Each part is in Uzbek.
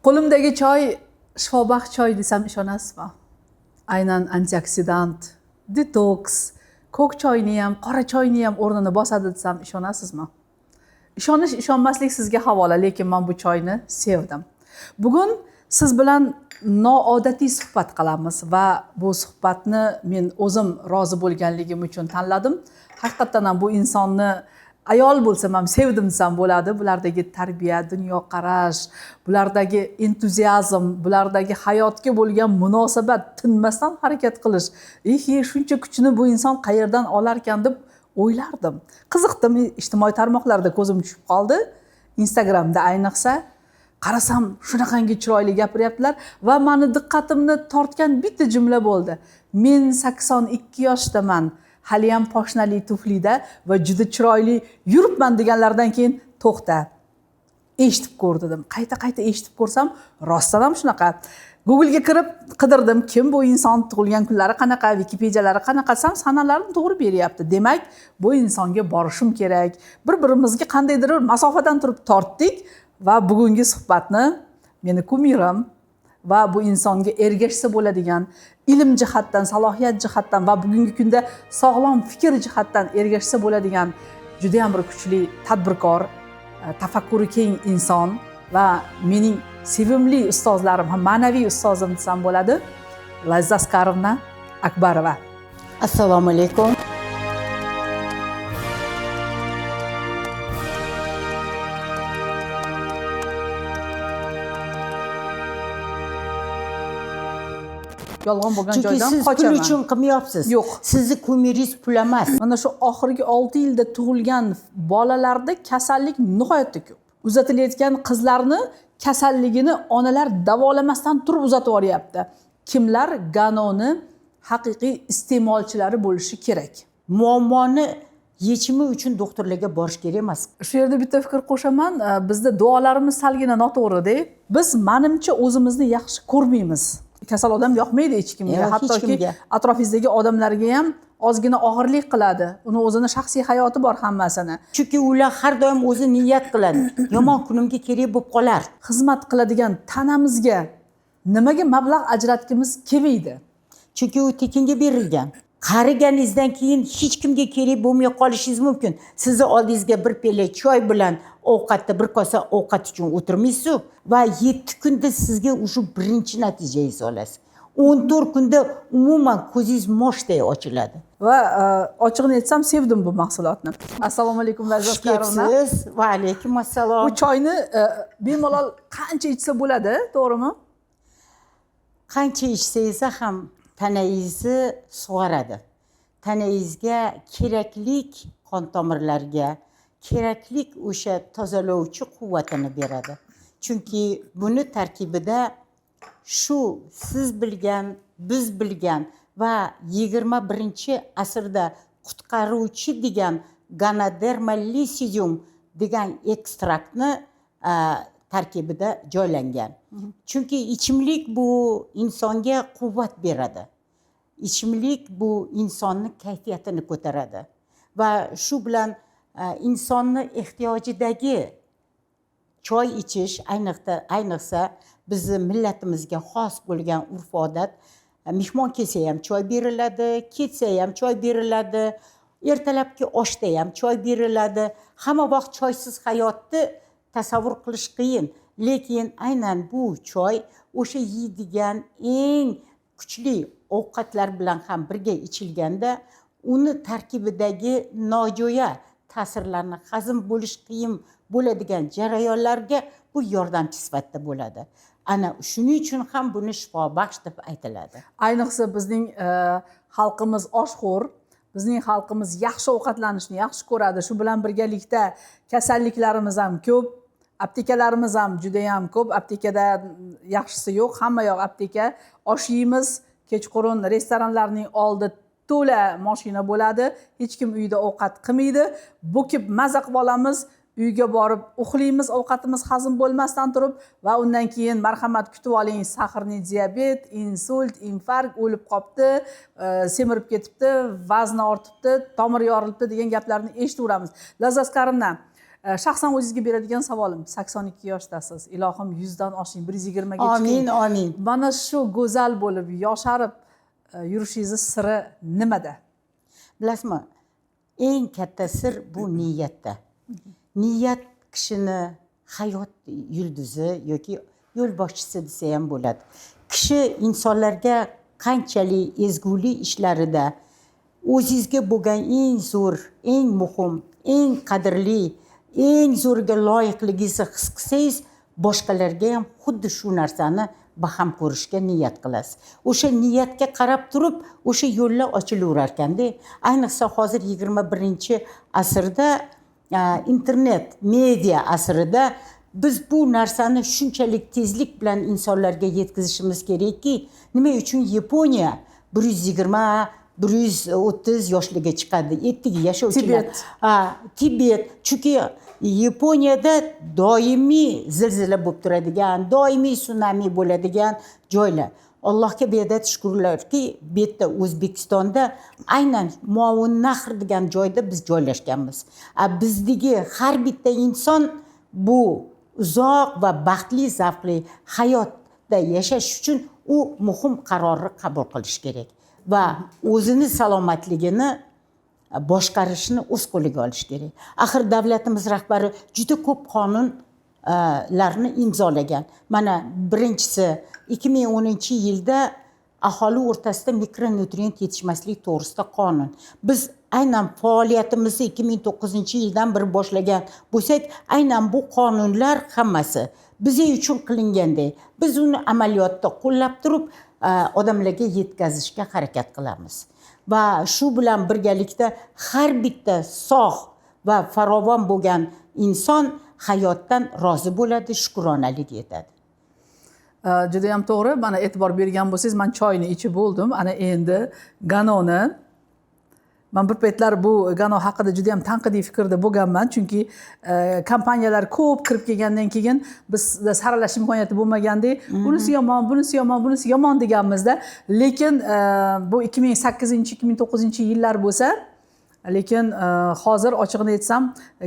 Qo'limdagi choy shifobaxsh choy desam ishonasizmi? Aynan antioksidant, detoks, ko'k choyni ham, qora choyni ham o'rnini bosadi desam ishonasizmi? Ishonish, ishonmaslik sizga havola, lekin men bu choyni sevdim. Bugun siz bilan noodatiy suhbat qilamiz va bu suhbatni men o'zim rozi bo'lganligim uchun tanladim. Haqiqatan ham bu insonni ayol bo'lsam ham sevdim desam bo'ladi. Bulardagi tarbiya, dunyoqarash, bulardagi entuziazm, bulardagi hayotga bo'lgan munosabat, tinmasdan harakat qilish. Shuncha kuchni bu inson qayerdan olar ekan deb o'ylardim. Qiziqdim, ijtimoiy tarmoqlarda ko'zim tushib qoldi. Instagramda ayniqsa qarasam shunaqangi chiroyli gapiryaptilar va meni diqqatimni tortgan bitta jumla bo'ldi. Men 82 yoshdaman. Hali ham poshnali tuflida va juda chiroyli yuribman deganlardan keyin to'xta. Eshitib ko'r dedim. Qayta eshitib ko'rsam, rostdan ham shunaqa. Google'ga kirib qidirdim, kim bu inson, tug'ilgan kunlari qanaqa, Wikipediyalari qanaqa, sam sanalarini to'g'ri beryapti. Demak, bu insonga borishim kerak. Bir-birimizga qandaydir masofadan turib tortdik va bugungi suhbatni meni kumirim va bu insonga ergashsa bo'ladigan ilm jihatdan, salohiyat jihatdan va bugungi kunda sog'lom fikr jihatdan ergashsa bo'ladigan juda ham bir kuchli tadbirkor, tafakkuri keng inson va mening sevimli ustozlarim, ham ma'naviy ustozim desam bo'ladi, Laziza Askarovna Akbarova. Assalomu alaykum. Yolg'on bo'lgan Chunki joydan siz qochaman. pul uchun qilmayapsiz. Yo'q. Sizni ko'miringiz pul emas. Mana shu oxirgi 6 yilda tug'ilgan bolalarda kasallik nihoyatda ko'p. Uzatilayotgan qizlarni kasalligini onalar davolamasdan turib uzatib yuboryapti. Kimlar ganoni haqiqiy iste'molchilari bo'lishi kerak. Muammoni yechimi uchun doktorlarga borish kerak emas. Shu yerda bitta fikr qo'shaman. Bizda duolarimiz salgina noto'g'ri-da. Biz menimcha o'zimizni yaxshi ko'rmaymiz. Kasal odam yoqmaydi hech kimga, hattoki atrofingizdagi odamlarga ham ozgina og'irlik qiladi. Uni o'zini shaxsiy hayoti bor hammasini. Chunki ular har doim o'zi niyat qiladi. Yomon kunimga kerak bo'lib qolar. Xizmat qiladigan tanamizga nimaga mablag' ajratgimiz kelmaydi? Chunki u tekinga berilgan. Qariganingizdan keyin hech kimga kerak bo'lmay qolishingiz mumkin. Sizni oldingizga bir piyola choy bilan ovqatda bir kosa ovqat uchun o'tirmaysiz va 7 kunda sizga o'sha birinchi natijangizni olasiz. 14 kunda umuman ko'zingiz moshday ochiladi. Va ochiqni aytsam sevdim bu mahsulotni. Assalomu alaykum Laziza Askarovna. Va alaykum assalom. Bu choyni bemalol qancha ichsa bo'ladi, to'g'rimi? Qancha ichsangiz ham tanangizni sug'oradi. Tanangizga keraklik qon tomirlarga, keraklik o'sha tozalovchi quvvatini beradi. Chunki buni tarkibida shu siz bilgan, biz bilgan va 21-asrda qutqaruvchi degan Ganoderma lucidium degan ekstraktni tarkibida joylangan. Chunki ichimlik bu insonga quvvat beradi. Ichimlik bu insonni kayfiyatini ko'taradi va shu bilan insonni ehtiyojidagi choy ichish, ayniqsa bizni millatimizga xos bo'lgan urf-odat, mehmon kelsa ham choy beriladi, ketsa ham choy beriladi, ertalabki oshda ham choy beriladi. Hamma vaqt choysiz hayotni tasavvur qilish qiyin, lekin aynan bu choy o'sha yeydigan eng kuchli ovqatlar bilan ham birga ichilganda uni tarkibidagi nojo'ya ta'sirlarni hazm bo'lish qiyin bo'ladigan jarayonlarga bu yordamchi sifatida bo'ladi. Ana shuning uchun ham buni shifobaxsh deb aytiladi. Ayniqsa bizning xalqimiz oshxo'r, bizning xalqimiz yaxshi ovqatlanishni yaxshi ko'radi. Shu bilan birgalikda kasalliklarimiz ham ko'p, aptekalarimiz ham juda ham ko'p. Aptekada yaxshisi yo'q, hamma yoq apteka. Osh yeymiz, kechqurun restoranlarning oldi to'la mashina bo'ladi. Hech kim uyda ovqat qilmaydi. Bo'kib maza qilib olamiz. Uyga borib uxlaymiz, ovqatimiz hazm bo'lmasdan turib va undan keyin marhamat kutib oling, sahrli diabet, insult, infarkt, o'lib qopti, semirib ketibdi, vazni ortibdi, tomir yorilibdi degan gaplarni eshitaveramiz. Laziza Askarovna, shaxsan o'zingizga beradigan savolim, 82 yoshdasiz, ilohim 100dan oshing, 120 ga Amin, chiqing. amin. Mana shu go'zal bo'lib, yosharib yurishingiz siri nimada? Bilasizmi, eng katta sir bu niyatda. Niyat kishini hayot yulduzi yoki yo'lboshchisi desa ham bo'ladi. Kishi insonlarga qanchalik ezgulik ishlarida o'zingizga bo'lgan eng zo'r, eng muhim, eng qadrli, eng zo'rga loyiqligingizni his qilsangiz, boshqalarga ham xuddi shu narsani baham ko'rishga niyat qilasiz. O'sha niyatga qarab turib, o'sha yo'llar ochilaverar ekanda. Ayniqsa hozir 21-asrda internet, media asrida biz bu narsani shunchalik tezlik bilan insonlarga yetkazishimiz kerakki, nima uchun Yaponiya 120 130 yoshliga chiqadi. 7 yashovchilar. Tibet. Chunki Yaponiyada doimiy zilzila bo'lib turadigan, doimiy tsunami bo'ladigan joylar. Allohga beadad shukrlarki, bu yerda O'zbekistonda aynan Mo'yinnahr degan joyda biz joylashganmiz. Bizdagi har bitta inson bu uzoq va baxtli, zavqli hayotda yashash uchun u muhim qarorni qabul qilish kerak va o'zini salomatligini boshqarishni o'z qo'liga olish kerak. Axir davlatimiz rahbari juda ko'p qonunlarni imzolagan. Mana birinchisi 2010-yilda aholi o'rtasida mikronutrient yetishmaslik to'g'risida qonun. Biz aynan faoliyatimizni 2009-yildan beri boshlagan bo'lsak, aynan bu qonunlar hammasi biz uchun qilinganday. Biz uni amaliyotda qo'llab turib, odamlarga yetkazishga harakat qilamiz. Va shu bilan birgalikda har bitta sog' va farovon bo'lgan inson hayotdan rozi bo'ladi, shukronalik etadi. Juda ham to'g'ri. Mana e'tibor bergan bo'lsangiz, men choyni ichib bo'ldim. Ana endi Ganoni. Men bir paytlar bu Gano haqida juda ham tanqidiy fikrda bo'lganman, chunki kompaniyalar ko'p kirib kelgandan keyin bizda saralash imkoniyati bo'lmagandek, bunisi yomon, bunisi yomon, bunisi yomon deganmizda. Lekin bu 2008-2009-yillar bo'lsa, lekin hozir ochig'ini aytsam,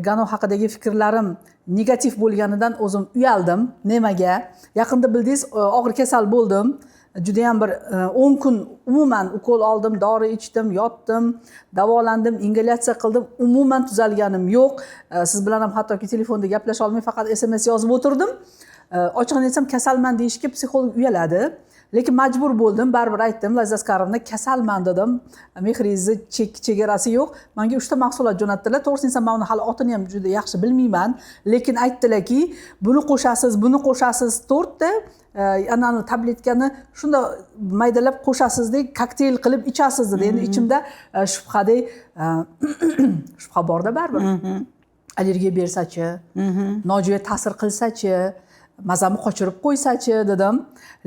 Gano haqidagi fikrlarim negativ bo'lganidan o'zim uyaldim. Nimaga? Yaqinda bildingiz, og'ir kasal bo'ldim. Juda ham bir 10 kun umuman ukol oldim, dori ichdim, yotdim, davolandim, ingalyatsiya qildim, umuman tuzalganim yo'q. Siz bilan ham hattoki telefonda gaplasha olmay faqat SMS yozib o'tirdim. Ochig'ini aytsam, kasalman deyishga psixolog uyaladi. Lekin majbur bo'ldim, baribir aytdim, Lazzat Karimga kasalman dedim. Mehringizni chegarasi yo'q. Menga 3 ta mahsulot jo'natdilar. To'g'risini aytsam, men uni hali otini ham juda yaxshi bilmayman, lekin aytdilarki, buni qo'shasiz, buni qo'shasiz, 4 ta anani tabletkani shunda maydalab qo'shasizdek, kokteyl qilib ichasiz dedi. Endi ichimda shubha borda baribir. Allergiya bersachi, nojo'ya ta'sir qilsachi, mazamni qochirib qo'ysachi dedim.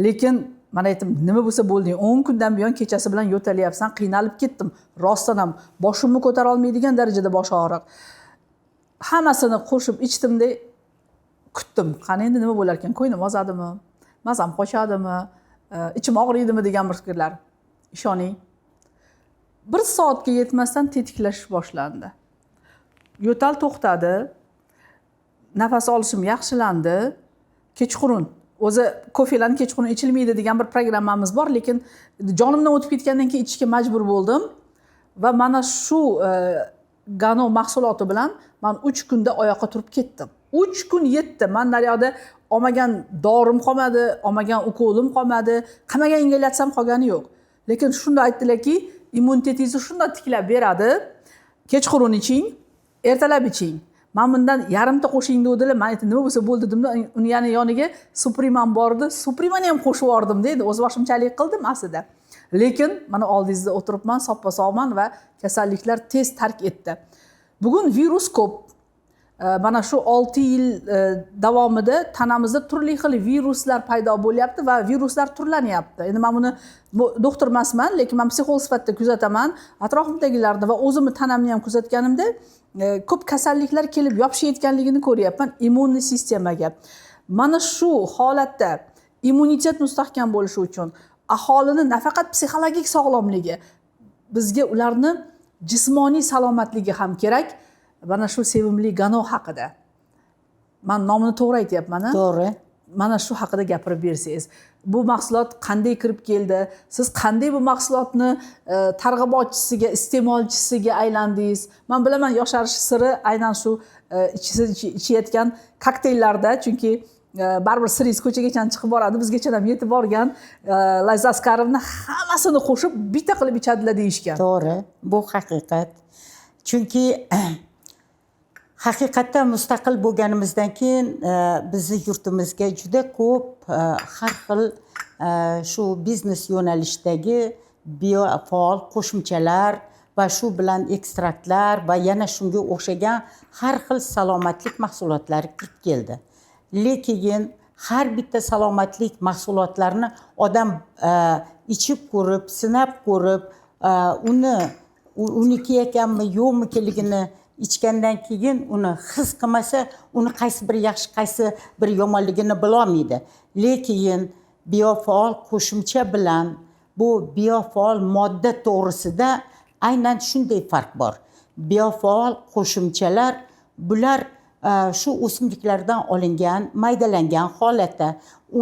Lekin men aytdim, nima bo'lsa bo'ldi, 10 kundan buyon kechasi bilan yo'talyapsan, qiynalib ketdim. Rostdan ham boshimni ko'tara olmaydigan darajada bosh og'riq. Hammasini qo'shib ichdimda kutdim. Qani endi nima bo'lar ekan? Qo'ynim ozadimi? Mazam qochadimi? Ichim og'riydimi degan bir fikrlar. Ishoning. 1 soatga yetmasdan tetiklash boshlandi. Yo'tal to'xtadi. Nafas olishim yaxshilandi. Kechqurun o'zi kofelarni kechqurun ichilmaydi degan bir programmamiz bor, lekin jonimdan o'tib ketgandan keyin ichishga majbur bo'ldim va mana shu Gano mahsuloti bilan men 3 kunda oyoqqa turib ketdim. 3 kun yetdi. Men daryoda olmagan dorim qolmadi, olmagan ukolim qolmadi, qamagan ingalyatsiyam qolgani yo'q. Lekin shunda aytdilarki, immunitetingizni shunda tiklab beradi. Kechqurun iching, ertalab iching. Men bundan yarimta qo'shing dedilar. Men aytdim, nima bo'lsa bo'ldi dedim. Uni yana yoniga Supriman bor edi. Suprimani ham qo'shib yubordim dedi. O'z boshimchalik qildim aslida. Lekin mana oldingizda o'tiribman, soppa-sog'man va kasalliklar tez tark etdi. Bugun virus ko'p. Mana shu 6 yil davomida tanamizda turli xil viruslar paydo bo'lyapti va viruslar turlanyapti. Endi men buni doktor emasman, lekin men psixolog sifatida kuzataman. Atrofimdagilarni va o'zimni tanamni ham kuzatganimda ko'p kasalliklar kelib yopishayotganligini ko'ryapman immuniy sistemaga. Mana shu holatda immunitet mustahkam bo'lishi uchun aholini nafaqat psixologik sog'lomligi, bizga ularni jismoniy salomatligi ham kerak. mana shu sevimli Gano haqida. Men nomini to'g'ri aytyapman. To'g'ri. Mana shu haqida gapirib bersangiz. Bu mahsulot qanday kirib keldi? Siz qanday bu mahsulotni targ'ibotchisiga, iste'molchisiga aylandingiz? Men bilaman yosharish siri aynan shu ichayotgan kokteyllarda, chunki baribir siringiz ko'chagacha chiqib boradi, bizgacha ham yetib borgan Layza Askarovni hammasini qo'shib bitta qilib ichadilar deyishgan. To'g'ri, bu haqiqat. Chunki haqiqatda mustaqil bo'lganimizdan keyin bizni yurtimizga juda ko'p har xil shu biznes yo'nalishdagi biofaol qo'shimchalar va shu bilan ekstraktlar va yana shunga o'xshagan har xil salomatlik mahsulotlari kirib keldi. Lekin har bitta salomatlik mahsulotlarini odam ichib ko'rib, sinab ko'rib, uniki ekanmi, yo'qmiligini ichgandan keyin uni his qilmasa, uni qaysi bir yaxshi, qaysi bir yomonligini bilolmaydi. Lekin biofaol qo'shimcha bilan bu biofaol modda to'g'risida aynan shunday farq bor. Biofaol qo'shimchalar bular shu o'simliklardan olingan, maydalangan holatda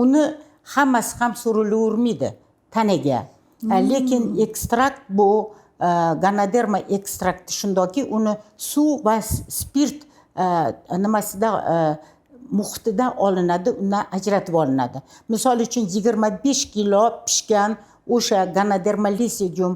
uni hammasi ham surilavermaydi tanaga. Lekin ekstrakt bu Ganoderma ekstrakti shundoki uni suv va spirt nimasida muhitida olinadi, undan ajratib olinadi. Misol uchun 25 kilo pishgan o'sha Ganoderma lisidium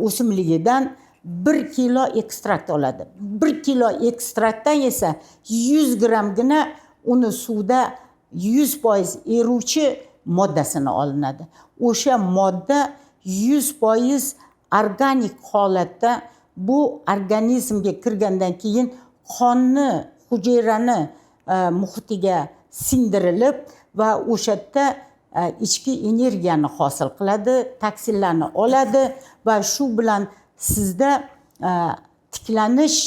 o'simligidan 1 kilo ekstrakt oladi. 1 kilo ekstraktdan esa 100 grammgina uni suvda 100% eruvchi moddasini olinadi. O'sha modda 100% organik holatda bu organizmga kirgandan keyin qonni, hujayrani muhitiga singdirilib va o'sha yerda ichki energiyani hosil qiladi, toksinlarni oladi va shu bilan sizda tiklanish,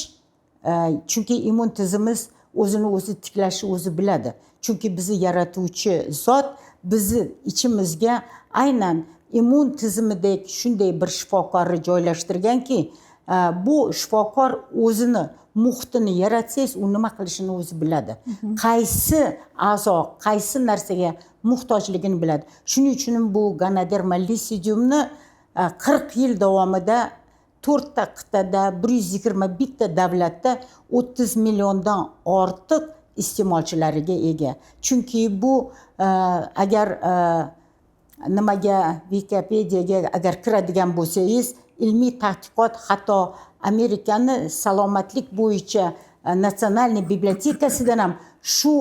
chunki immun tizimiz o'zini o'zi tiklashni o'zi biladi. Chunki bizni yaratuvchi zot bizni ichimizga aynan immun tizimidek shunday bir shifokorni joylashtirganki, bu shifokor o'zini muhitini yaratsangiz, u nima qilishini o'zi biladi. Qaysi a'zo, qaysi narsaga muhtojligini biladi. Shuning uchun bu Ganoderma lisidiumni 40 yil davomida 4 ta qit'ada 121 ta davlatda 30 milliondan ortiq iste'molchilariga ega. Chunki bu agar nimaga Wikipediyaga agar kiradigan bo'lsangiz, ilmiy tadqiqot, hatto Amerikani salomatlik bo'yicha natsionalniy bibliotekasidan ham shu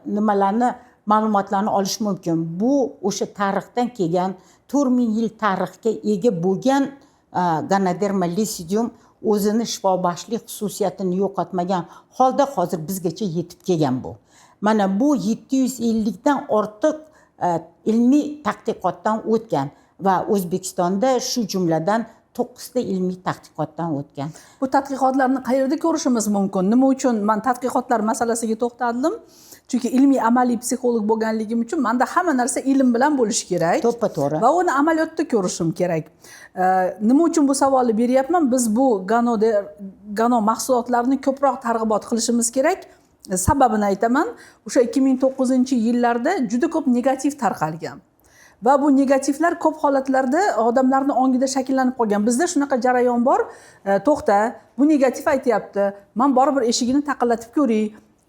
nimalarni, ma'lumotlarni olish mumkin. Bu o'sha tarixdan kelgan 4000 yil tarixga ega bo'lgan Ganoderma lisidium o'zini shifobaxshlik xususiyatini yo'qotmagan holda hozir bizgacha yetib kelgan bu. Mana bu 750 dan ortiq ilmiy tadqiqotdan o'tgan va O'zbekistonda shu jumladan 9 ta ilmiy tadqiqotdan o'tgan. Bu tadqiqotlarni qayerda ko'rishimiz mumkin? Nima uchun men tadqiqotlar masalasiga to'xtaldim? Chunki ilmiy amaliy psixolog bo'lganligim uchun menda hamma narsa ilm bilan bo'lishi kerak. To'ppa-to'g'ri. Va uni amaliyotda ko'rishim kerak. Nima uchun bu savolni beryapman? Biz bu Gano mahsulotlarini ko'proq targ'ibot qilishimiz kerak. Sababini aytaman. O'sha 2009-yillarda juda ko'p negativ tarqalgan. Va bu negativlar ko'p holatlarda odamlarning ongida shakllanib qolgan. Bizda shunaqa jarayon bor. To'xta, bu negativ aytayapti. Men borib bir eshigini taqillatib ko'ray,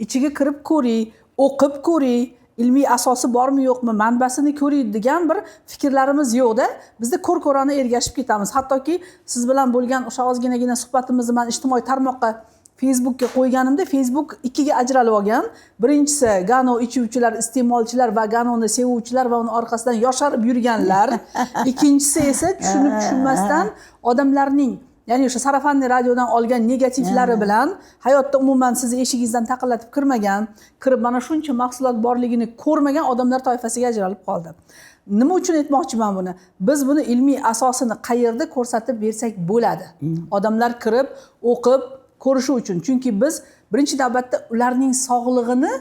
ichiga kirib ko'ray, o'qib ko'ray, ilmiy asosi bormi yo'qmi, manbasini ko'ray degan bir fikrlarimiz yo'qda. Bizda ko'r-ko'rona ergashib ketamiz. Hattoki siz bilan bo'lgan o'sha ozginagina suhbatimizni men ijtimoiy tarmoqqa Facebookga qo'yganimda Facebook ikkiga ajralib olgan. Birinchisi Gano ichuvchilar, iste'molchilar va Ganoni sevuvchilar va uni orqasidan yosharib yurganlar. Ikkinchisi esa tushunmasdan odamlarning, ya'ni o'sha sarafanli radiodan olgan negativlari bilan hayotda umuman sizni eshigingizdan taqillatib kirmagan, kirib mana shuncha mahsulot borligini ko'rmagan odamlar toifasiga ajralib qoldi. Nima uchun aytmoqchiman buni? Biz buni ilmiy asosini qayerda ko'rsatib bersak bo'ladi. Odamlar kirib, o'qib ko'rishi uchun. Chunki biz birinchi navbatda ularning sog'lig'ini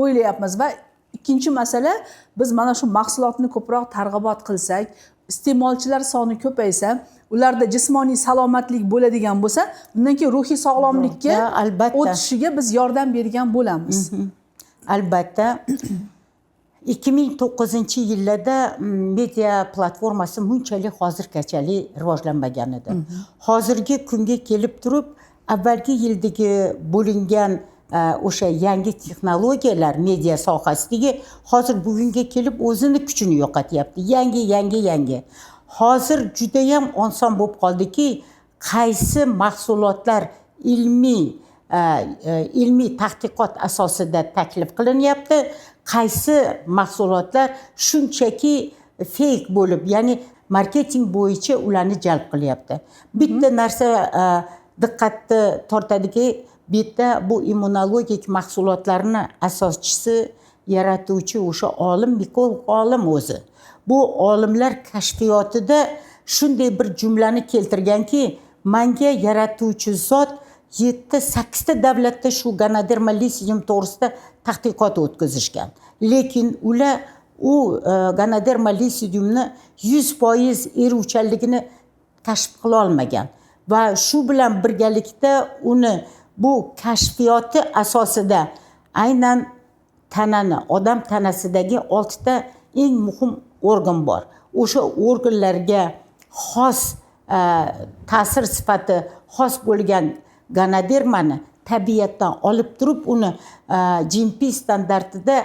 o'ylayapmiz va Ikkinchi masala, biz mana shu mahsulotni ko'proq targ'ibot qilsak, iste'molchilar soni ko'paysa, ularda jismoniy salomatlik bo'ladigan bo'lsa, undan keyin ruhiy sog'lomlikka albatta o'tishiga biz yordam bergan bo'lamiz. Albatta 2009-yillarda media platformasi bunchalik hozirgachalik rivojlanmagan edi. Hozirgi kunga kelib turib, avvalgi yildagi bo'lingan o'sha yangi texnologiyalar media sohasidagi hozir bugunga kelib o'zini kuchini yo'qotyapti. Yangi. Hozir juda ham oson bo'lib qoldiki, qaysi mahsulotlar ilmiy tadqiqot asosida taklif qilinyapti, qaysi mahsulotlar shunchaki fake bo'lib, ya'ni marketing bo'yicha ularni jalb qilyapti. Bitta narsa diqqatni tortadiki, bitta bu immunologik mahsulotlarni asoschisi, yaratuvchi o'sha olim, mikolog olim o'zi. Bu olimlar kashfiyotida shunday bir jumlani keltirganki, menga yaratuvchi zot 7-8 ta davlatda shu Ganoderma Lycidium to'g'risida tadqiqot o'tkazishgan. Lekin ular u Ganoderma Lycidiumni 100% eruvchanligini kashf qila olmagan va shu bilan birgalikda uni bu kashfiyoti asosida aynan tanani, odam tanasidagi 6 ta eng muhim organ bor. O'sha organlarga xos ta'sir sifati xos bo'lgan Ganodermani tabiatdan olib turib uni GMP standartida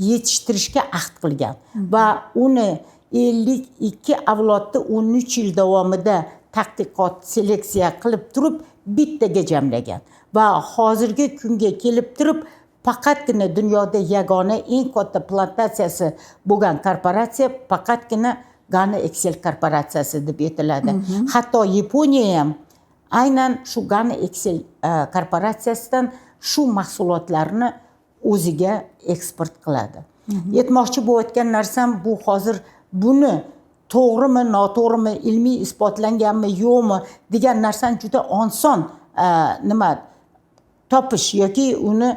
yetishtirishga ahd qilgan va uni 52 avlodda 13 yil davomida tadqiqot, seleksiya qilib turib bittaga jamlagan va hozirgi kunga kelib turib faqatgina dunyoda yagona eng katta plantatsiyasi bo'lgan korporatsiya faqatgina Gano Excel korporatsiyasi deb aytiladi. Hatto Yaponiya ham aynan shu Gano Excel korporatsiyasidan shu mahsulotlarni o'ziga eksport qiladi. Aytmoqchi bo'layotgan narsam bu hozir buni to'g'rimi, noto'g'rimi, ilmiy isbotlanganmi, yo'qmi degan narsani juda oson topish yoki uni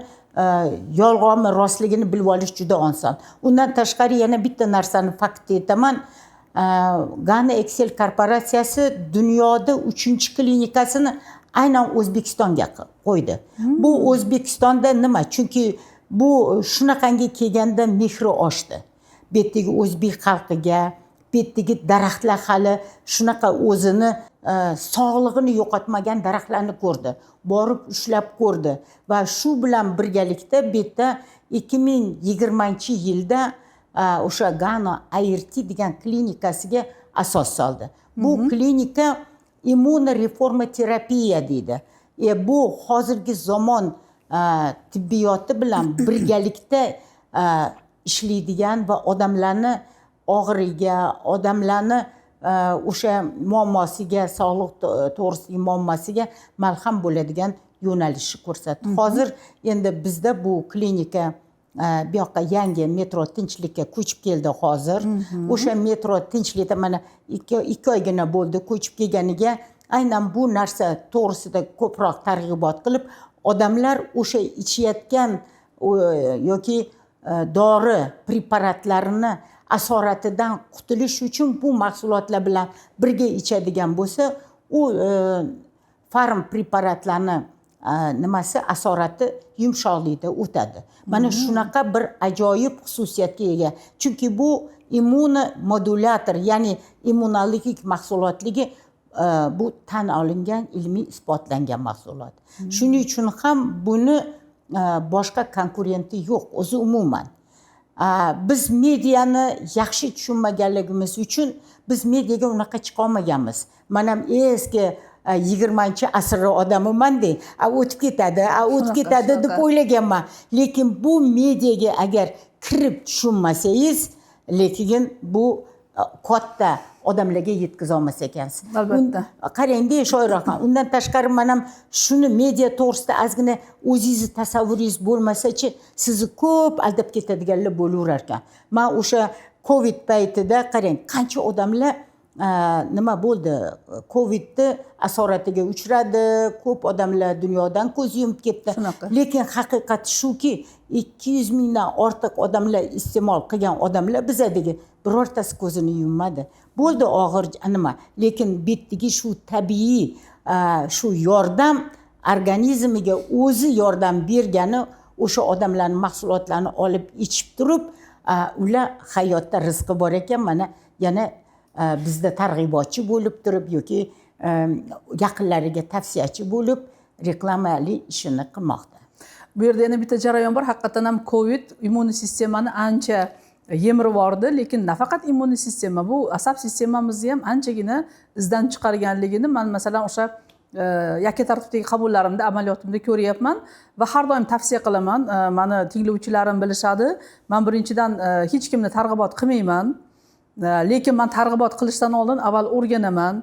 yolg'onmi, rostligini bilib olish juda oson. Undan tashqari yana bitta narsani fakt aytaman. Gano Excel korporatsiyasi dunyoda 3-klinikasini aynan O'zbekistonga qo'ydi. Bu O'zbekistonda nima? Chunki bu shunaqangi kelganda mehri oshdi. Bu yerdagi o'zbek xalqiga, bu yerdagi daraxtlar hali shunaqa o'zini sog'lig'ini yo'qotmagan daraxtlarni ko'rdi. Borib ushlab ko'rdi va shu bilan birgalikda bu yerda 2020-yilda o'sha Gano IRT degan klinikasiga asos soldi. Bu klinika immunoreforma terapiya deydi. Bu hozirgi zamon tibbiyoti bilan birgalikda ishlaydigan va odamlarni og'rigiga, odamlarni o'sha muammosiga, sog'liq to'g'risidagi muammosiga malham bo'ladigan yo'nalishni ko'rsatdi. Hozir endi bizda bu klinika bu yoqqa yangi metro Tinchlikka ko'chib keldi hozir. O'sha metro Tinchlikda mana 2 oygina bo'ldi ko'chib kelganiga, aynan bu narsa to'g'risida ko'proq targ'ibot qilib, odamlar o'sha ichayotgan yoki dori preparatlarini asoratidan qutulish uchun bu mahsulotlar bilan birga ichadigan bo'lsa, u farm preparatlarni asorati yumshoqlikda o'tadi. Mana shunaqa bir ajoyib xususiyatga ega. Chunki bu immunomodulator, ya'ni immunologik mahsulotligi bu tan olingan, ilmiy isbotlangan mahsulot. Shuning uchun ham buni boshqa konkurenti yo'q o'zi umuman. Biz mediani yaxshi tushunmaganligimiz uchun biz mediaga unaqa chiqa olmaganmiz. Men ham eski 20-asr odamiman-da, o'tib ketadi deb o'ylaganman. Lekin bu mediaga agar kirib tushunmasangiz, lekin bu katta odamlarga yetkiza olmas ekansiz. Albatta. Qarang-da, shoirroqman. Undan tashqari men ham shuni media to'g'risida ozgina o'zingizni tasavvuringiz bo'lmasa-chi, sizni ko'p aldab ketadiganlar bo'laverar ekan. Men o'sha Covid paytida qarang, qancha odamlar nima bo'ldi, covidni asoratiga uchradi, ko'p odamlar dunyodan ko'z yumib ketdi. Shunaqa. Lekin haqiqati shuki 200 mingdan ortiq odamlar iste'mol qilgan odamlar bizadagi birortasi ko'zini yummadi. Bo'ldi og'ir nima, lekin betdagi shu tabiiy shu yordam organizmiga o'zi yordam bergani o'sha odamlarning mahsulotlarini olib ichib turib, ular hayotda rizqi bor ekan, mana yana bizda targ'ibotchi bo'lib turib yoki yaqinlariga tavsiyachi bo'lib reklamali ishini qilmoqda. Bu yerda yana bitta jarayon bor. Haqiqatan ham Covid immuniy sistemani ancha yemirib yubordi, lekin nafaqat immuniy sistema, bu asab sistemamizni ham anchagina izdan chiqarganligini men masalan o'sha yakka tartibdagi qabullarimda, amaliyotimda ko'ryapman va har doim tavsiya qilaman. Meni tinglovchilarim bilishadi. Men birinchidan hech kimni targ'ibot qilmayman. Lekin men targ'ibot qilishdan oldin avval o'rganaman.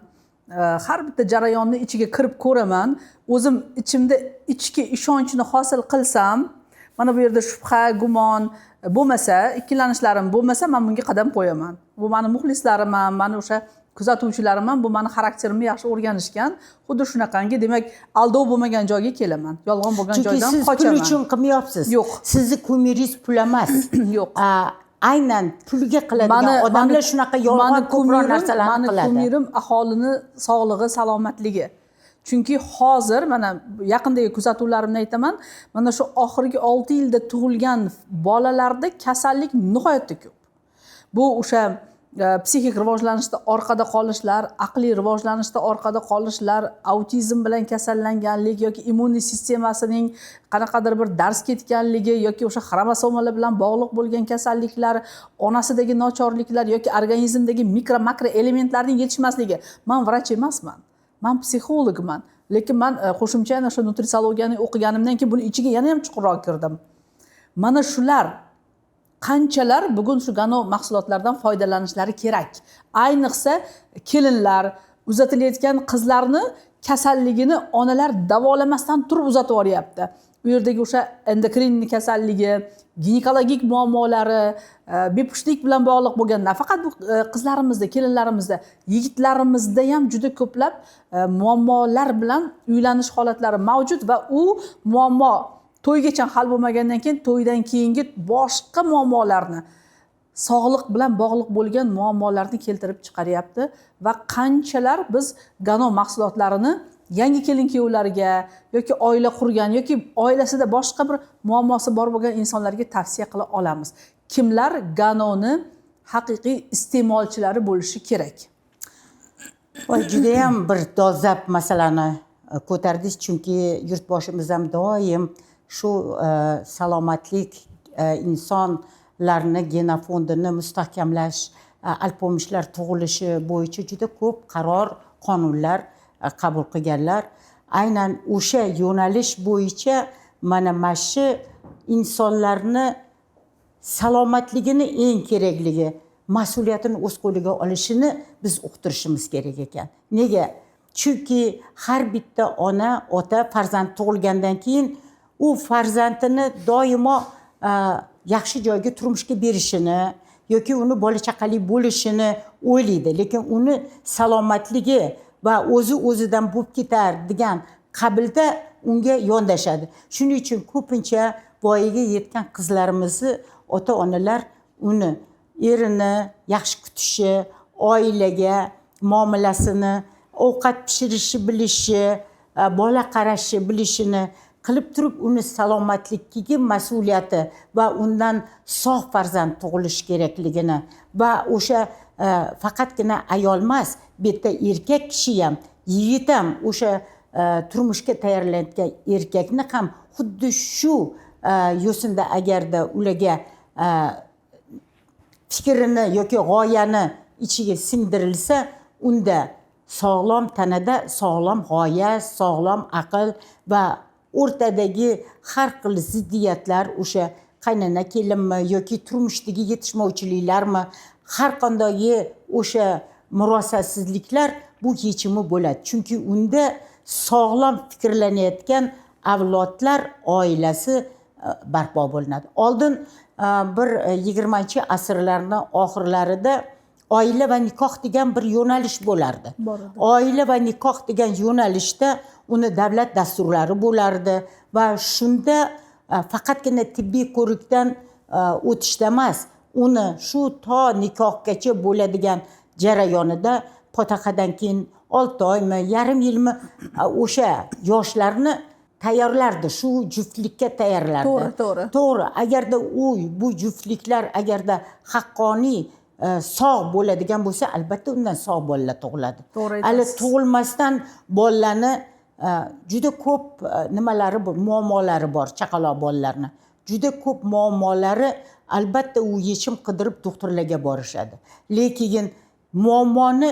Har bitta jarayonni ichiga kirib ko'raman. O'zim ichimda ichki ishonchni hosil qilsam, mana bu yerda shubha, gumon bo'lmasa, ikkilanishlarim bo'lmasa, men bunga qadam qo'yaman. Bu meni muxlislarim ham, meni o'sha kuzatuvchilarim ham bu meni xarakterimni yaxshi o'rganishgan. Xuddi shunaqangi, demak, aldov bo'lmagan joyga kelaman. Yolg'on bo'lgan joydan qochaman. Chunki siz pul uchun qilmayapsiz. Yo'q. Sizni kumiringiz pul emas. Yo'q. Aynan pulga qiladigan odamlar shunaqa yolg'on ko'proq narsalarni qiladi. Meni kumirim aholini sog'lig'i, salomatligi. Chunki hozir mana yaqindagi kuzatuvlarimni aytaman, mana shu oxirgi 6 yilda tug'ilgan bolalarda kasallik nihoyatda ko'p. Bu o'sha psixik rivojlanishda orqada qolishlar, aqliy rivojlanishda orqada qolishlar, autizm bilan kasallanganlik yoki immuniy sistemasining qanaqadir bir dars ketganligi yoki o'sha xromosomalar bilan bog'liq bo'lgan kasalliklar, onasidagi nochorliklar yoki organizmdagi mikro makro elementlarning yetishmasligi. Men vrach emasman. Men psixologman. Lekin men qo'shimcha yana o'sha nutritsiologiyani o'qiganimdan keyin buni ichiga yana ham chuqurroq kirdim. Mana shular qanchalar bugun shu gano mahsulotlardan foydalanishlari kerak. Ayniqsa kelinlar, uzatilayotgan qizlarni kasalligini onalar davolamasdan turib uzatib yuboryapti. Bu yerdagi o'sha endokrin kasalligi, ginekologik muammolari, bepushtlik bilan bog'liq bo'lgan nafaqat bu qizlarimizda, kelinlarimizda, yigitlarimizda ham juda ko'plab muammolar bilan uylanish holatlari mavjud va u muammo to'ygacha hal bo'lmagandan keyin to'ydan keyingi boshqa muammolarni, sog'liq bilan bog'liq bo'lgan muammolarni keltirib chiqaryapti va qanchalar biz gano mahsulotlarini yangi kelin kuyovlarga yoki oila qurgan yoki oilasida boshqa bir muammosi bor bo'lgan insonlarga tavsiya qila olamiz. Kimlar ganoni haqiqiy iste'molchilari bo'lishi kerak? Voy, juda ham bir dolzarb masalani ko'tardingiz, chunki yurtboshimiz ham doim shu salomatlik, insonlarni genofondini mustahkamlash, alpomishlar tug'ilishi bo'yicha juda ko'p qaror, qonunlar qabul qilganlar. Aynan o'sha yo'nalish bo'yicha mana shu insonlarni salomatligini eng kerakligi, mas'uliyatini o'z qo'liga olishini biz uqtirishimiz kerak ekan. Nega? Chunki har bitta ona, ota farzand tug'ilgandan keyin u farzandini doimo yaxshi joyga turmushga berishini yoki uni bola chaqali bo'lishini o'ylaydi, lekin uni salomatligi va o'zidan bo'lib ketar degan qabilda unga yondashadi. Shuning uchun ko'pincha voyaga yetgan qizlarimizni ota-onalar uni erini yaxshi kutishi, oilaga muomalasini, ovqat pishirishi bilishi, bola qarashi bilishini qilib turib uni salomatligiga mas'uliyati va undan sog' farzand tug'ilishi kerakligini va o'sha faqatgina ayol emas, bu yerda erkak kishi ham, yigit ham o'sha turmushga tayyorlanayotgan erkakni ham xuddi shu yo'sinda agarda ularga fikrini yoki g'oyani ichiga singdirilsa, unda sog'lom tanada sog'lom g'oya, sog'lom aql va o'rtadagi har xil ziddiyatlar, o'sha qaynona kelinmi yoki turmushdagi yetishmovchiliklarmi, har qanday o'sha murosasizliklar bu yechimi bo'ladi. Chunki unda sog'lom fikrlanayotgan avlodlar oilasi barpo bo'linadi. Oldin bir 20-asrlarning oxirlarida oila va nikoh degan bir yo'nalish bo'lardi. Bor edi. Oila va nikoh degan yo'nalishda uni davlat dasturlari bo'lardi va shunda faqatgina tibbiy ko'rikdan o'tishda emas, uni shu to nikohgacha bo'ladigan jarayonida potaqadan keyin 6 oymi, yarim yilmi o'sha yoshlarni tayyorlardi, shu juftlikka tayyorlardi. To'g'ri. To'g'ri, agarda bu juftliklar agarda haqqoniy sog' bo'ladigan bo'lsa, albatta undan sog' bolalar tug'iladi. To'g'ri Hali aytasiz. tug'ilmasdan bolalarni juda ko'p nimalari bor, muammolari bor chaqaloq bolalarni. Juda ko'p muammolari, albatta u yechim qidirib doktorlarga borishadi. Lekin muammoni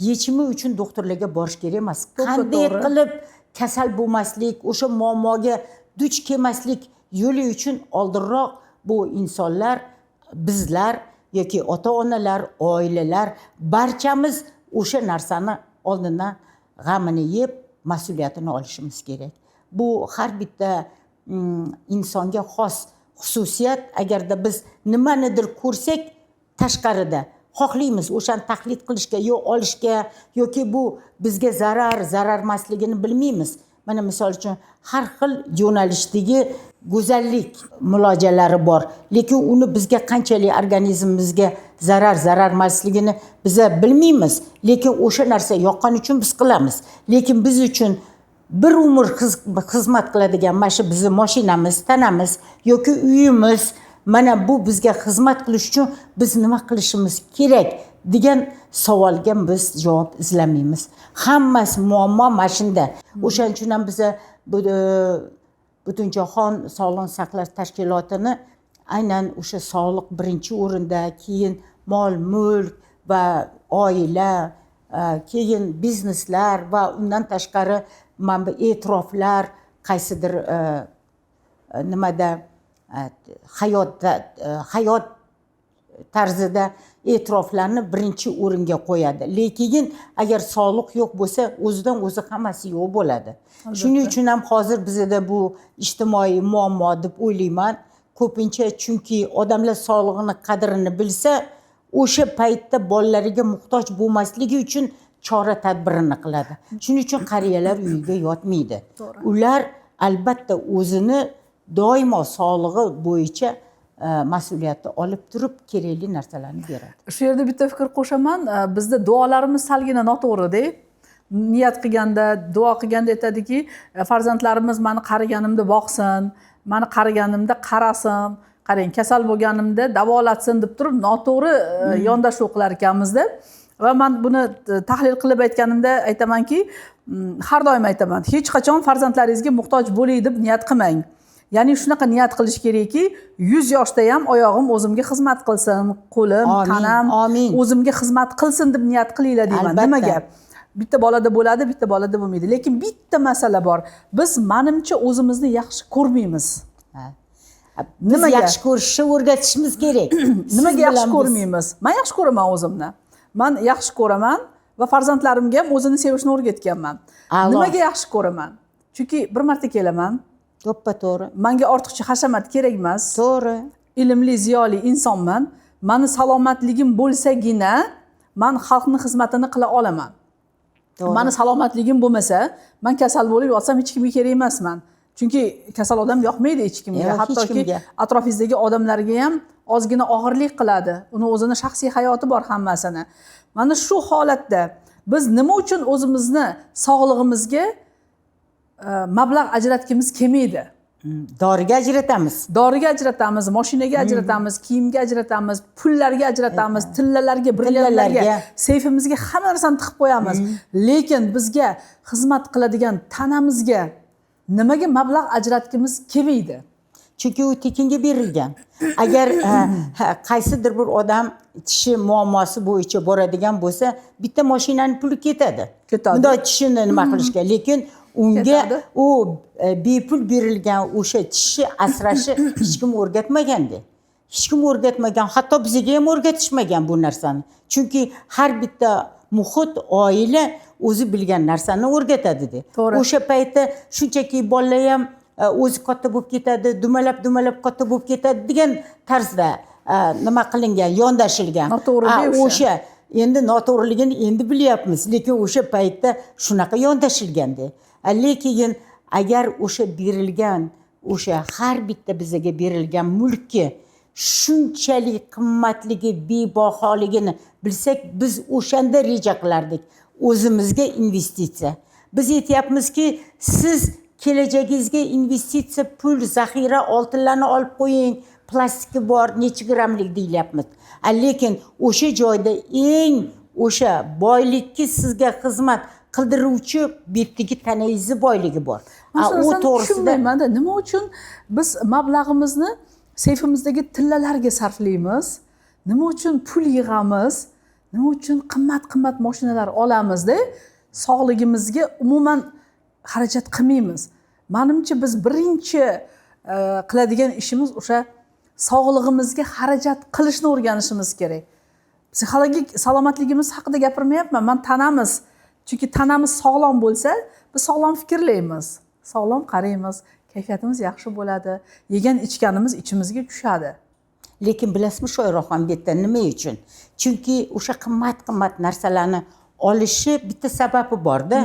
yechimi uchun doktorlarga borish kerak emas. Qanday qilib kasal bo'lmaslik, o'sha muammoga duch kelmaslik yo'li uchun oldinroq bu insonlar, bizlar yoki ota-onalar, oilalar barchamiz o'sha narsani oldindan g'amini yeb, mas'uliyatini olishimiz kerak. Bu har bitta insonga xos xususiyat. Agarda biz nimanidir ko'rsak tashqarida xohlaymiz o'shani tahlil qilishga yo olishga yoki bu bizga zarar emasligini bilmaymiz. Mana misol uchun har xil yo'nalishdagi go'zallik muolajalari bor, lekin uni bizga qanchalik organizmimizga zarar emasligini biz bilmaymiz. Lekin o'sha narsa yoqqani uchun biz qilamiz. Lekin biz uchun bir umr xizmat qiladigan mana shu bizning mashinamiz, tanamiz yoki uyimiz, mana bu bizga xizmat qilish uchun biz nima qilishimiz kerak degan savolga biz javob izlamaymiz. Hammasi muammo mana shunda. O'shaning uchun ham biz Butunjahon Sog'liqni saqlash tashkilotini aynan o'sha sog'liq birinchi o'rinda, keyin mol, mulk va oila, keyin bizneslar va undan tashqari mana bu e'tiroflar qaysidir nimada hayot tarzida e'tiroflarni birinchi o'ringa qo'yadi. Lekin agar sog'liq yo'q bo'lsa, o'zidan o'zi hammasi yo'q bo'ladi. Shuning uchun ham hozir bizda bu ijtimoiy muammo deb o'ylayman. Ko'pincha chunki odamlar sog'lig'ini qadrini bilsa, o'sha paytda bolalariga muhtoj bo'lmasligi uchun chora tadbirini qiladi. Shuning uchun qariyalar uyiga yotmaydi. Ular albatta o'zini doimo sog'lig'i bo'yicha mas'uliyatni olib turib kerakli narsalarni beradi. Shu yerda bitta fikr qo'shaman. Bizda duolarimiz salgina noto'g'ri-da. Niyat qilganda, duo qilganda aytadiki, farzandlarimiz meni qariganimda boqsin, meni qariganimda qarasin, qarang, kasal bo'lganimda davolatsin deb turib noto'g'ri yondashuv qilar ekanmiz-da. Va men buni tahlil qilib aytganimda aytamanki, har doim aytaman, hech qachon farzandlaringizga muhtoj bo'ling deb niyat qilmang. Ya'ni shunaqa niyat qilish kerakki, 100 yoshda ham oyog'im o'zimga xizmat qilsin, qo'lim, tanam o'zimga xizmat qilsin deb niyat qilinglar deyman. Nimaga? Bitta bolada bo'ladi, bitta bolada bo'lmaydi. Lekin bitta masala bor. Biz menimcha o'zimizni yaxshi ko'rmaymiz. Nimaga yaxshi ko'rishni o'rgatishimiz kerak? Nimaga yaxshi ko'rmaymiz? Men yaxshi ko'raman o'zimni. Men yaxshi ko'raman va farzandlarimga ham o'zini sevishni o'rgatganman. Nimaga yaxshi ko'raman? Chunki bir marta kelaman. To'g'ri. Menga ortiqcha hashamat kerak emas. To'g'ri. Ilmli, ziyoli insonman. Meni salomatligim bo'lsagina men xalqning xizmatini qila olaman. Meni salomatligim bo'lmasa, men kasal bo'lib yotsam hech kimga kerak emasman. Chunki kasal odam yoqmaydi hech kimga, hattoki atrofingizdagi odamlarga ham ozgina og'irlik qiladi. Uni o'zini shaxsiy hayoti bor hammasini. Mana shu holatda biz nima uchun o'zimizni sog'lig'imizga mablag' ajratgimiz kelmaydi? Doriga ajratamiz. Doriga ajratamiz, mashinaga ajratamiz, kiyimga ajratamiz, pullarga ajratamiz, tillalarga, brilliantlarga, seyfimizga hamma narsani tiqib qo'yamiz. Lekin bizga xizmat qiladigan tanamizga nimaga mablag' ajratgimiz kelmaydi? Chunki u tekinga berilgan. Agar qaysidir bir odam tishi muammosi bo'yicha boradigan bo'lsa, bitta mashinaning puli ketadi. Bunday tishini nima qilishga, lekin unga u bepul berilgan o'sha tishni asrashi hech kim o'rgatmagandi. Hech kim o'rgatmagan, hatto bizga ham o'rgatishmagan bu narsani. Chunki har bitta muhit, oila o'zi bilgan narsani o'rgatadi. O'sha paytda shunchaki bolalar ham o'zi katta bo'lib ketadi, dumalab katta bo'lib ketadi degan tarzda nima qilingan, yondashilgan. Noto'g'ri o'sha endi noto'g'riligini endi bilyapmiz, lekin o'sha paytda shunaqa yondashilganda. Lekin agar o'sha berilgan, o'sha har bitta bizga berilgan mulkki shunchalik qimmatligi, bebaholigini bilsak, biz o'shanda reja qilardik. O'zimizga investitsiya. Biz aytyapmizki, siz kelajagingizga investitsiya, pul, zaxira, oltinlarni olib qo'ying, plastiki bor, necha grammlik deyilyapmiz. Lekin o'sha joyda eng o'sha boylikki sizga xizmat qildiruvchi betdagi tanangizni boyligi bor. U to'g'risida nima uchun biz mablag'imizni seyfimizdagi tillalarga sarflaymiz? Nima uchun pul yig'amiz? Nima uchun qimmat mashinalar olamizda sog'ligimizga umuman xarajat qilmaymiz? Menimcha biz birinchi qiladigan ishimiz o'sha sog'lig'imizga xarajat qilishni o'rganishimiz kerak. Psixologik salomatligimiz haqida gapirmayapman. Men tanamiz, chunki tanamiz sog'lom bo'lsa, biz sog'lom fikrlaymiz, sog'lom qaraymiz, kayfiyatimiz yaxshi bo'ladi, yegan ichganimiz ichimizga tushadi. Lekin bilasizmi sho'roqam bitta nima uchun? Chunki o'sha qimmat narsalarni olishi bitta sababi bor-da.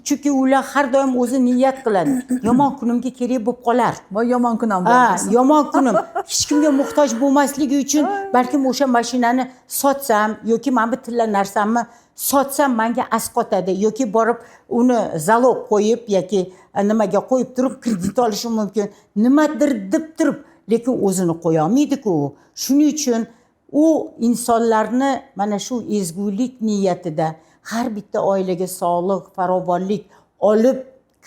Chunki ular har doim o'zi niyat qiladi. Yomon kunimga kerak bo'lib qolar. Voy yomon kunam bor. Yomon kunim hech kimga muhtoj bo'lmasligi uchun balkim o'sha mashinani sotsam yoki men bu tilla narsamni sotsam menga asqotadi yoki borib uni zalog qo'yib yoki nimaga qo'yib turib kredit olishim mumkin. Nimadir deb turib, lekin o'zini qo'ya olmaydi-ku. Shuning uchun u insonlarni mana shu ezgulik niyatida har bitta oilaga sog'lik, farovonlik olib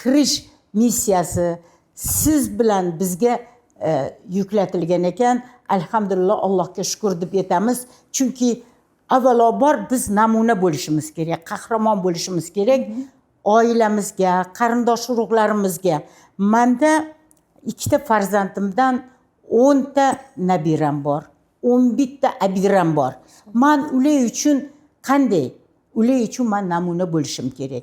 kirish missiyasi siz bilan bizga yuklatilgan ekan. Alhamdulillah, Allohga shukr deb aytamiz. Chunki avvalambor biz namuna bo'lishimiz kerak, qahramon bo'lishimiz kerak. Oilamizga, qarindosh urug'larimizga. Menda 2 farzandimdan 10 ta nabiram bor, 11 ta abiram bor. Men ular uchun qanday? Ular uchun men namuna bo'lishim kerak.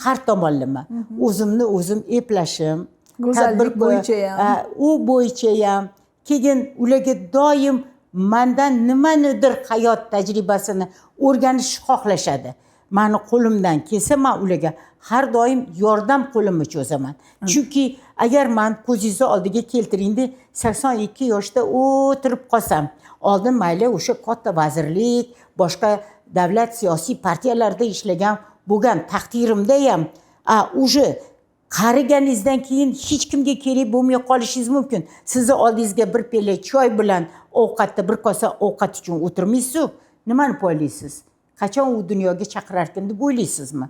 Har tomonlama. O'zimni o'zim eplashim, go'zallik bo'yicha ham. U bo'yicha ham. Keyin ularga doim mendan nimanidir hayot tajribasini o'rganishni xohlashadi. Meni qo'limdan kelsa, men ularga har doim yordam qo'limni cho'zaman. Chunki agar men ko'zingizni oldiga keltiringda 82 yoshda o'tirib qolsam, oldin mayli o'sha katta vazirlik, boshqa davlat siyosiy partiyalarda ishlagan bo'lgan taqdirimda ham уже qariganingizdan keyin hech kimga kerak bo'lmay qolishingiz mumkin. Sizni oldingizga bir piyola choy bilan ovqatda bir kosa ovqat uchun o'tirmaysiz-ku. Nimani poylaysiz? Qachon u dunyoga chaqirarkan deb o'ylaysizmi?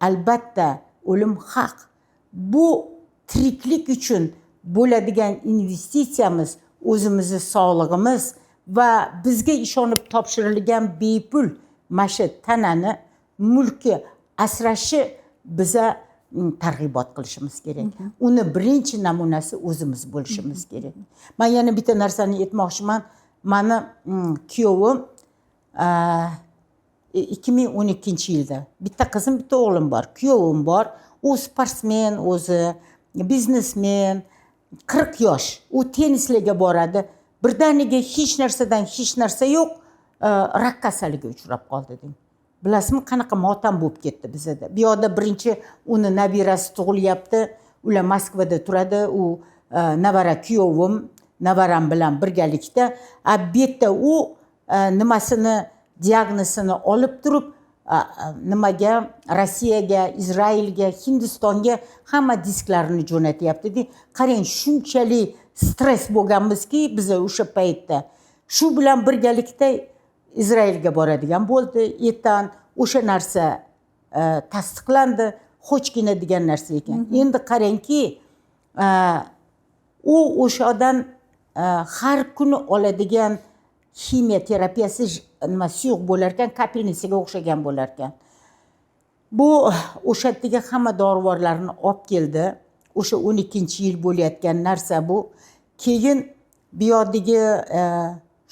Albatta, o'lim haq. Bu tiriklik uchun bo'ladigan investitsiyamiz o'zimizni sog'lig'imiz va bizga ishonib topshirilgan bepul masha tanani mulki asrashi biza targ'ibot qilishimiz kerak. Uni birinchi namunasi o'zimiz bo'lishimiz kerak. Men yana bitta narsani aytmoqchiman. Meni kuyovim 2012-yilda bitta qizim, bitta o'g'lim bor. Kuyovim bor. U sportsmen, o'zi biznesmen, 40 yosh. U tennislarga boradi. Birdaniga hech narsadan hech narsa yo'q, rak kasaliga uchrab qoldi deng. Bilasizmi, qanaqa motam bo'lib ketdi bizda. Bu yoqda birinchi uni nabirasi tug'ilyapti. Ular Moskvada turadi. U navara kuyovim, navaram bilan birgalikda. Bu yerda u nimasini, diagnozini olib turib, nimaga, Rossiyaga, Izrailga, Hindistonga hamma disklarini jo'natyapti. Qarang, shunchalik stress bo'lganmizki biz o'sha paytda. Shu bilan birgalikda Izrailga boradigan bo'ldi. Ertan o'sha narsa tasdiqlandi. Xo'jgina degan narsa ekan. Endi qarangki, u o'shadan har kuni oladigan ximiya terapiyasi nima suyuq bo'lar ekan, kapelnisiga o'xshagan bo'lar ekan. Bu o'sha yerga hamma dorivorlarni olib keldi. O'sha 12-yil bo'layotgan narsa bu. Keyin bu yoqdagi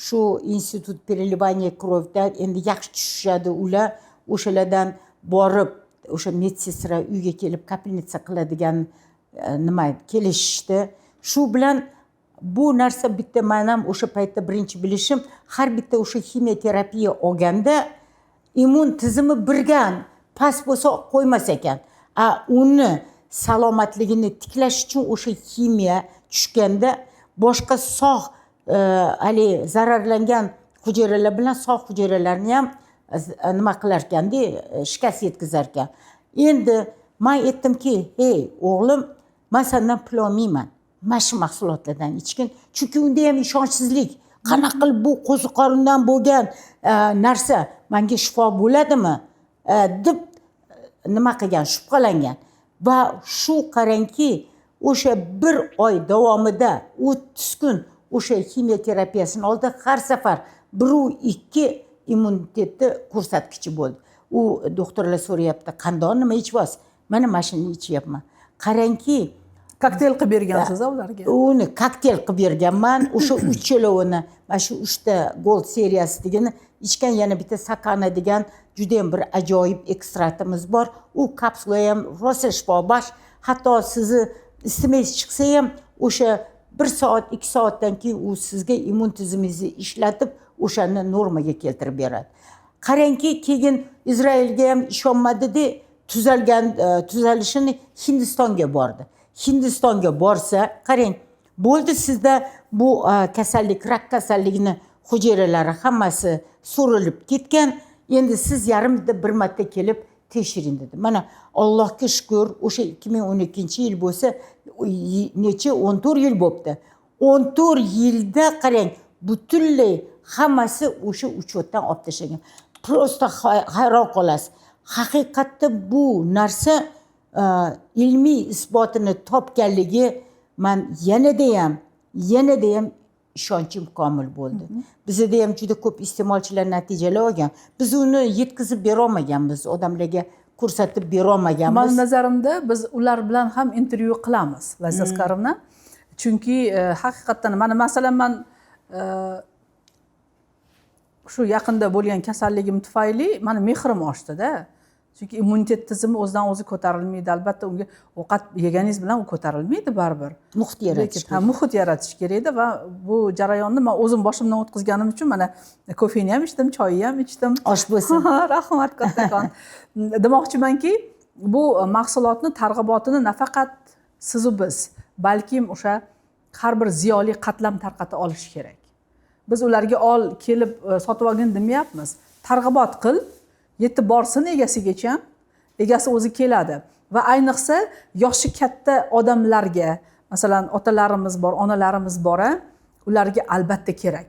shu institut переливания кровьdan endi yaxshi tushishadi ular. O'shalardan borib, o'sha medsestra uyga kelib kapelnitsa qiladigan nima kelishdi. Shu bilan bu narsa bitta men ham o'sha paytda birinchi bilishim, har bitta o'sha kimyoterapiya olganda immun tizimi birgan past bo'lsa qo'ymas ekan. Uni salomatligini tiklash uchun o'sha kimya tushganda boshqa sog' hali zararlangan hujayralar bilan sog' hujayralarni ham nima qilar ekanda, shikast yetkazar ekan. Endi men aytdimki, "Hey, o'g'lim, men sendan pul olmayman. Mana shu mahsulotlardan ichgin." Chunki unda ham ishonchsizlik. Qanaqa qilib bu qo'ziqorindan bo'lgan narsa menga shifo bo'ladimi? Deb nima qilgan, shubhalangan. Va shu qarangki, o'sha 1 oy davomida 30 kun o'sha kimyoterapiyasini oldi, har safar 1-2 immunitetni ko'rsatkichi bo'ldi. U doktorlar so'rayapti, "Qandoq nima ichyapsiz?" Mana shuni ichyapman. Qarangki, kokteyl qilib bergansiz ularga. Uni kokteyl qilib berganman. O'sha 3 mana shu 3 ta Gold seriyasidigini ichgan. Yana bitta Sakana degan juda ham bir ajoyib ekstraktimiz bor. U kapsula ham rosa shifobaxsh. Hatto sizni istemaysiz chiqsa ham o'sha 1 soat, 2 soatdan keyin u sizga immun tizimingizni ishlatib, o'shani normaga keltirib beradi. Qarangki, keyin Izraelga ham ishonmadi-da, tuzalishini Hindistonga bordi. Hindistonga borsa, qarang, bo'ldi sizda bu kasallik, rak kasalligini hujayralari hammasi so'rilib ketgan. Endi siz yarimda bir marta kelib tekshiring dedi. Mana Allohga shukr, o'sha 2012-yil bo'lsa, necha 14 yil bo'libdi. 14 yilda qarang, butunlay hammasi o'sha uchotdan olib tashlagan. Prosta hayron qolasiz. Haqiqatda bu narsa ilmiy isbotini topganligi men yanada ham ishonchim komil bo'ldi. Bizda ham juda ko'p iste'molchilar natijalar olgan. Biz uni yetkazib bera olmaganmiz, odamlarga ko'rsatib bera olmaganmiz. Mening nazarimda biz ular bilan ham intervyu qilamiz, Laziz Karimni. Chunki haqiqatdan mana masalan men shu yaqinda bo'lgan kasalligim tufayli meni mehrim oshdi-da. Chunki immunitet tizimi o'zidan o'zi ko'tarilmaydi. Albatta unga ovqat yeganingiz bilan u ko'tarilmaydi baribir. Muhit yaratish kerak. Muhit yaratish kerak-da va bu jarayonni men o'zim boshimdan o'tkazganim uchun mana kofeni ham ichdim, choyni ham ichdim. Osh bo'lsin. Rahmat kattakon. Demoqchimanki, bu mahsulotni targ'ibotini nafaqat siz u biz, balkim o'sha har bir ziyoli qatlam tarqata olish kerak. Biz ularga kelib sotib olgin demayapmiz. Targ'ibot qil, yetib borsin egasigacha, egasi o'zi keladi. Va ayniqsa yoshi katta odamlarga, masalan otalarimiz bor, onalarimiz bor, ularga albatta kerak.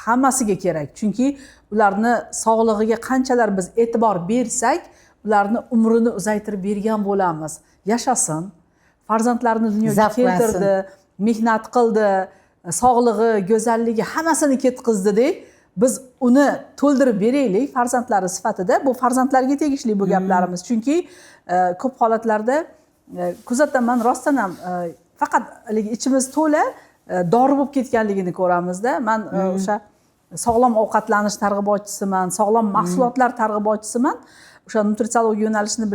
Hammasiga kerak. Chunki ularni sog'lig'iga qanchalar biz e'tibor bersak, ularni umrini uzaytirib bergan bo'lamiz. Yashasin, farzandlarini dunyoga keltirdi, mehnat qildi, sog'lig'i, go'zalligi hammasini ketkizdi-da. Biz uni to'ldirib beraylik farzandlari sifatida. Bu farzandlarga tegishli bu gaplarimiz. Chunki ko'p holatlarda kuzataman, rostdan ham faqat ichimiz to'la dori bo'lib ketganligini ko'ramizda. Men o'sha sog'lom ovqatlanish targ'ibotchisiman, sog'lom mahsulotlar targ'ibotchisiman. O'sha nutritsiologiya yo'nalishini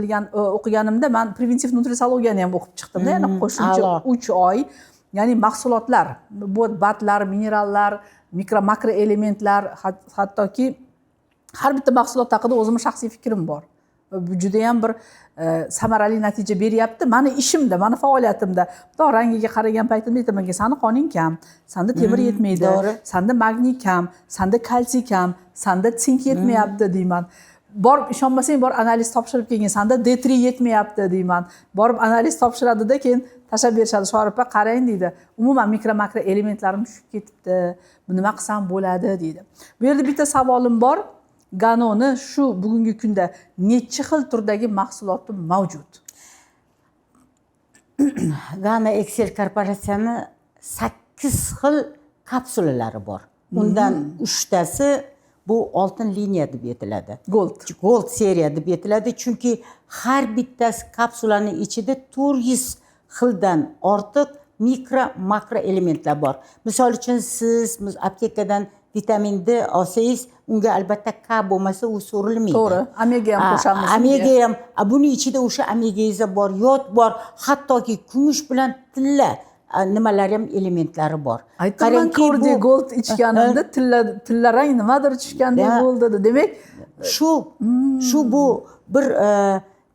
o'qiganimda men preventiv nutritsiologiyani ham o'qib chiqdim-da, yana qo'shimcha 3 oy. Ya'ni mahsulotlar, bu batlar, minerallar, makro elementlar, hattoki har bitta mahsulot haqida o'zimning shaxsiy fikrim bor. Bu juda ham bir samarali natija beryapti. Meni ishimda, meni faoliyatimda. To rangiga qaragan paytimda aytaman, "Seni qoning kam, senda temir yetmaydi, senda magniy kam, senda kalsiy kam, senda sink yetmayapti" deyman. Borib ishonmasang, bor analiz topshirib kelgin, senda D3 yetmayapti deyman. Borib analiz topshiradi-da, keyin tashlab berishadi. Shoripa qarang deydi. Umuman makro elementlarim tushib ketibdi. Bu nima qilsam bo'ladi deydi. Bu yerda bitta savolim bor. Ganoni shu bugungi kunda necha xil turdagi mahsuloti mavjud? Gano Excel korporatsiyani 8 xil kapsulalari bor. Undan 3 tasi bu oltin liniya deb aytiladi. Gold seriya deb aytiladi. Chunki har bittasi kapsulaning ichida 400 xildan ortiq makro elementlar bor. Misol uchun siz aptekadan vitamin D olsangiz, unga albatta K bo'lmasa u so'rilmaydi. To'g'ri. Omega ham qo'shamiz. Omega ham, buning ichida o'sha omega bor, yod bor, hattoki kumush bilan tilla nimalari ham elementlari bor. Aytaman Cordy Gold ichganimda tillarang nimadir tushgandek bo'ldi. Demak, shu bu bir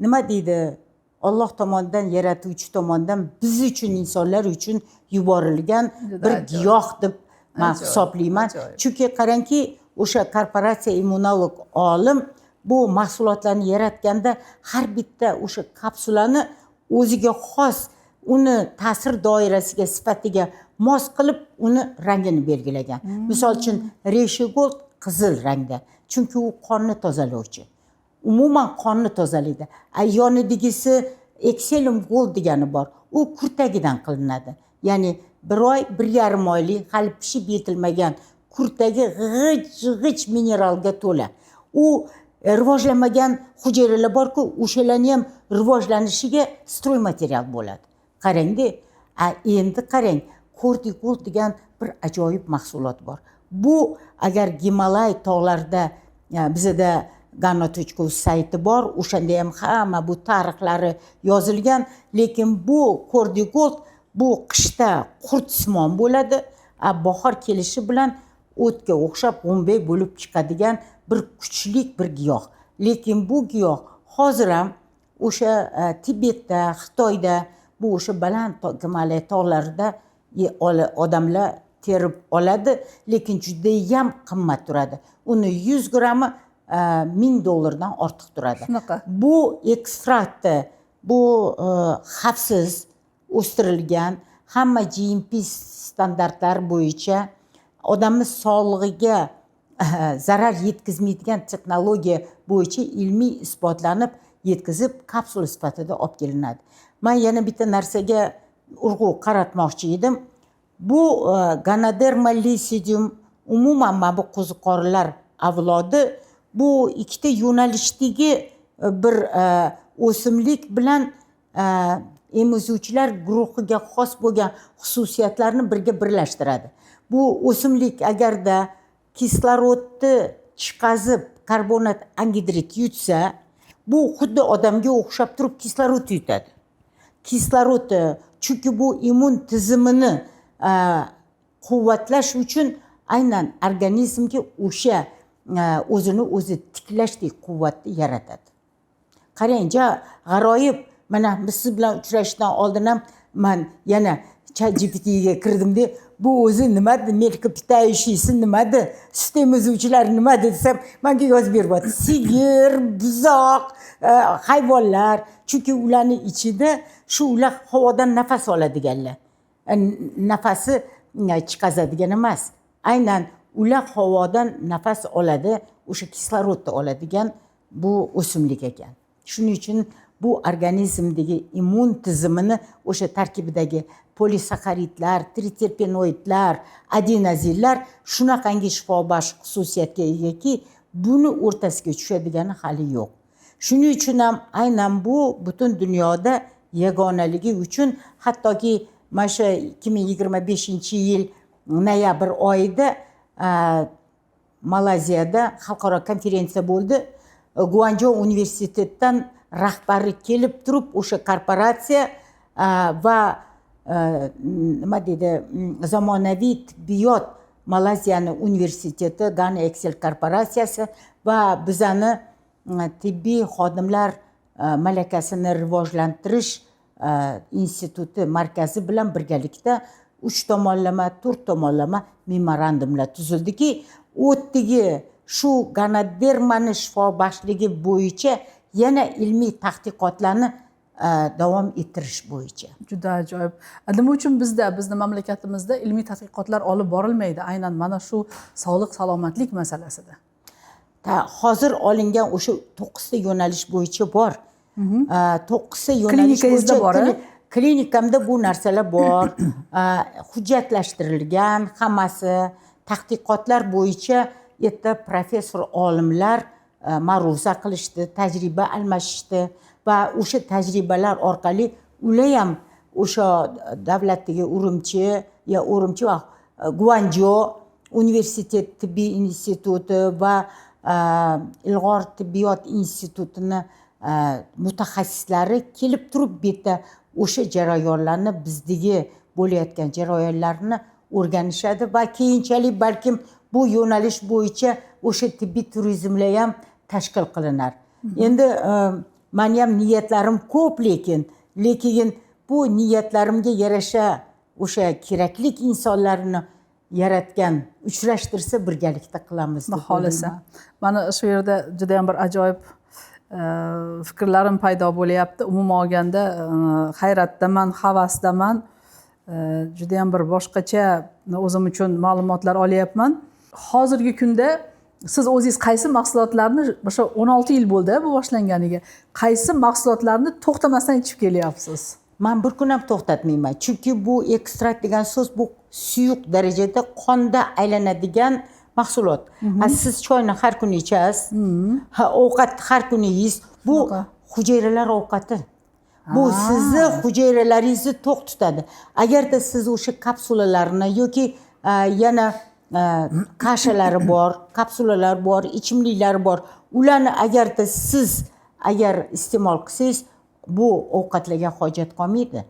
nima deydi? Alloh tomonidan, yaratuvchi tomonidan biz uchun, insonlar uchun yuborilgan bir giyoh deb men hisoblayman. Chunki qarangki, o'sha korporatsiya immunolog olim bu mahsulotlarni yaratganda har bitta o'sha kapsulani o'ziga xos, uni ta'sir doirasiga, sifatiga mos qilib uni rangini belgilagan. Misol uchun Reishi Gold qizil rangda, chunki u qonni tozalovchi. Umuman qonni tozalaydi. Yonidagisi Excellium Gold degani bor. U kurtagidan qilinadi. Ya'ni 1 oy, 1,5 oylik hali pishib yetilmagan kurtagi g'ich mineralga to'la. U rivojlanmagan hujayralar bor-ku, o'shalarni ham rivojlanishiga stroy material bo'ladi. Qarangda, endi qarang, Cordy Gold degan bir ajoyib mahsulot bor. Bu agar Gimalay tog'larida bizda Gano.uz sayti bor, o'shanda ham hamma bu tarixlari yozilgan, lekin bu Cordy Gold bu qishda qurtsimon bo'ladi, bahor kelishi bilan o'tga o'xshab g'umbay bo'lib chiqadigan bir kuchlik bir giyoh. Lekin bu giyoh hozir ham o'sha Tibetda, Xitoyda, bu o'sha baland Gimalay tog'larida odamlar terib oladi, lekin juda ham qimmat turadi. Uni 100 grammi $1000 ortiq turadi. Bu ekstrakti, bu xavfsiz o'stirilgan, hamma GMP standartlar bo'yicha odamning sog'lig'iga zarar yetkazmaydigan texnologiya bo'yicha ilmiy isbotlanib, yetkazib kapsula sifatida olib kelinadi. Men yana bitta narsaga urg'u qaratmoqchi edim. Bu Ganoderma lucidum umuman bu qo'ziqorinlar avlodi, bu ikkita yo'nalishdagi bir o'simlik bilan emizuvchilar guruhiga xos bo'lgan xususiyatlarni birga birlashtiradi. Bu o'simlik agarda kislorodni chiqazib karbonat angidrid yutsa, bu xuddi odamga o'xshab turib kislorod yutadi. Kislorod, chunki bu immun tizimini quvvatlash uchun aynan organizmga o'sha o'zini o'zi tiklashdek quvvatni yaratadi. Qarang, g'aroyib. Mana siz bilan uchrashishdan oldin ham men yana ChatGPT'ga kirdimda, bu o'zi nima, mлекопитающийsi nima, sut emizuvchilar nima desam, menga yozib beryapti. Sigir, buzoq, hayvonlar, chunki ularning ichida ular havodan nafas oladiganlar. Nafasi chiqazadigan emas. Aynan ular havodan nafas oladi, o'sha kislorodni oladigan bu o'simlik ekan. Shuning uchun bu organizmdagi immun tizimini o'sha tarkibidagi polisaxaridlar, triterpenoidlar, adenozillar shunaqangi shifobaxsh xususiyatga egaki, buni o'rtasiga tushadigani hali yo'q. Shuning uchun ham aynan bu butun dunyoda yagonaligi uchun, hattoki mana shu 2025-yil noyabr oyida Malayziyada xalqaro konferensiya bo'ldi. Guangzhou universitetidan rahbari kelib turib, o'sha korporatsiya va nima deydi, zamonaviy tibbiyot Malayziyani universiteti, Gano Excel korporatsiyasi va bizani tibbiy xodimlar malakasini rivojlantirish instituti markazi bilan birgalikda 3 tomonlama, 4 tomonlama memorandumlar tuzildiki, o'tdagi shu Ganodermani shifobaxshligi bo'yicha yana ilmiy tadqiqotlarni davom ettirish bo'yicha. Juda ajoyib. Nima uchun bizni mamlakatimizda ilmiy tadqiqotlar olib borilmaydi? Aynan mana shu sog'liq salomatlik masalasida. Hozir olingan o'sha 9 ta yo'nalish bo'yicha bor. 9 ta yo'nalish bo'yicha klinikamda bu narsalar bor. Hujjatlashtirilgan hammasi, tadqiqotlar bo'yicha yerda professor olimlar ma'ruza qilishdi, tajriba almashishdi va o'sha tajribalar orqali ular ham o'sha davlatdagi Urumchi va Guangzhou universitet tibbiy instituti va ilg'or tibbiyot institutini mutaxassislari kelib turib bu yerda o'sha jarayonlarni bizdagi bo'layotgan jarayonlarni o'rganishadi va keyinchalik balkim bu yo'nalish bo'yicha o'sha tibbiy turizmlar ham tashkil qilinar. Endi meni ham niyatlarim ko'p, lekin bu niyatlarimga yarasha o'sha keraklik insonlarni yaratgan uchrashtirsa birgalikda qilamiz deb xohlasa. Mana shu yerda juda ham bir ajoyib fikrlarim paydo bo'lyapti. Umuman olganda hayratdaman, havasdaman. Juda ham bir boshqacha o'zim uchun ma'lumotlar olyapman. Hozirgi kunda siz o'zingiz qaysi mahsulotlarni o'sha 16 yil bo'ldi bu boshlanganiga. Qaysi mahsulotlarni to'xtamasdan ichib kelyapsiz? Men bir kun ham to'xtatmayman. Chunki bu ekstrakt degan so'z bu suyuq darajada qonda aylanadigan mahsulot. Siz choyni har kuni ichasiz, ovqat har kuni yeysiz. Bu hujayralar ovqati. Bu sizni hujayralaringizni to'q tutadi. Agarda siz o'sha kapsulalarni yoki yana kashalari bor, kapsulalar bor, ichimliklar bor. Ularni agarda siz iste'mol qilsangiz, bu ovqatlarga hojat qolmaydi.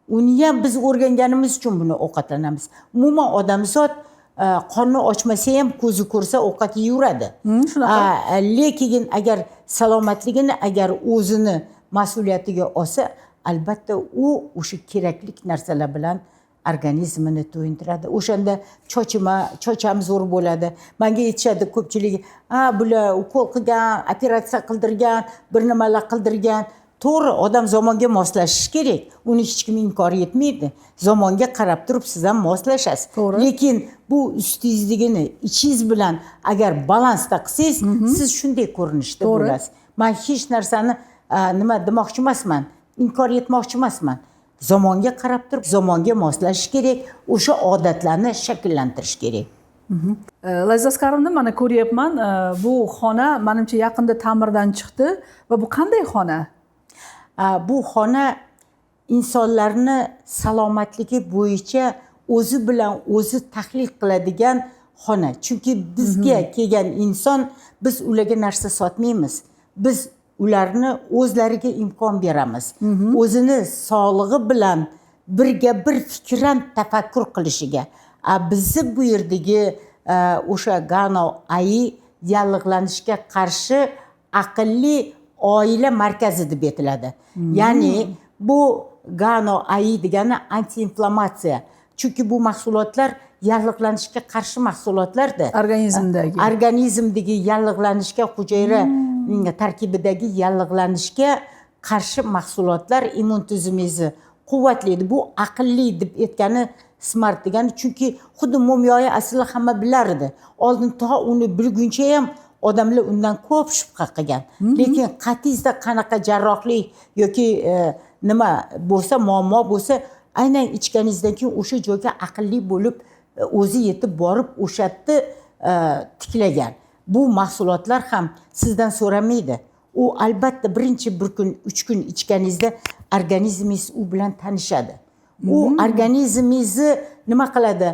Uni ham biz o'rganganimiz uchun buni ovqatlanamiz. Umuman odamzod qonni ochmasa ham ko'zi ko'rsa ovqat yeyveradi. Lekin agar salomatligini o'zini mas'uliyatiga olsa, albatta u o'sha kerakli narsalar bilan organizmini to'yintiradi. O'shanda chocham zo'r bo'ladi. Menga aytishadi ko'pchilik, bular ukol qilgan, operatsiya qildirgan, bir nimalar qildirgan. To'g'ri, odam zamonga moslashish kerak. Uni hech kim inkor etmaydi. Zamonga qarab turib siz ham moslashasiz. Lekin bu ustingizligini ichingiz bilan agar balansda qilsangiz, siz shunday ko'rinishda bo'lasiz. Men hech narsani nima demoqchi emasman, inkor etmoqchi emasman. Zamonga qarab turib, zamonga moslashish kerak, o'sha odatlarni shakllantirish kerak. Lazzat Karimni mana ko'ryapman. Bu xona menimcha yaqinda ta'mirdan chiqdi va bu qanday xona? Bu xona insonlarni salomatligi bo'yicha o'zi bilan o'zi tahlil qiladigan xona. Chunki bizga kelgan inson, biz ularga narsa sotmaymiz. Biz ularni o'zlariga imkon beramiz. O'zini sog'lig'i bilan birga bir fikran tafakkur qilishiga. Bizni bu yerdagi o'sha Gano Ai yallig'lanishga qarshi aqlli oila markazi deb aytiladi. Ya'ni bu Gano Ai degani antiinflamatsiya. Chunki bu mahsulotlar yallig'lanishga qarshi mahsulotlarda. Organizmdagi yallig'lanishga, hujayra tarkibidagi yallig'lanishga qarshi mahsulotlar immun tizimingizni quvvatlaydi. Bu aqlli deb aytgani smart degani, chunki xuddi mo'miyoyi asli hamma bilar edi. Oldin to uni bilguncha ham odamlar undan ko'p shubha qilgan. Lekin qatingizda qanaqa jarrohlik yoki nima bo'lsa, muammo bo'lsa, aynan ichganingizdan keyin o'sha joyga aqlli bo'lib o'zi yetib borib o'shatni tiklagan. Bu mahsulotlar ham sizdan so'ramaydi. U albatta birinchi bir kun, 3 kun ichganingizda organizmingiz u bilan tanishadi. U organizmingizni nima qiladi?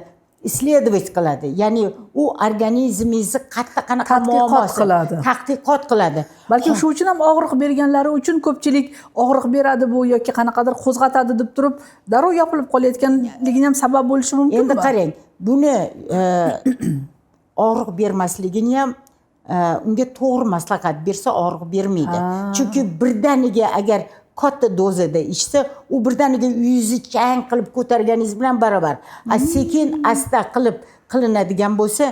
Исследовать qiladi. Ya'ni u organizmingizni qanaqa muammosi tadqiqot qiladi. Balki shu uchun ham og'riq berganlari uchun ko'pchilik og'riq beradi bu yoki qanaqadir qo'zg'atadi deb turib darrov yopilib qolayotganligini ham sabab bo'lishi mumkinmi? Endi qarang, buni og'riq bermasligini ham unga to'g'ri maslahat bersa og'riq bermaydi. Chunki birdaniga agar katta dozada ichsa, u birdaniga uyingizni chang qilib ko'targaningiz bilan barobar. Sekin asta qilib qilinadigan bo'lsa,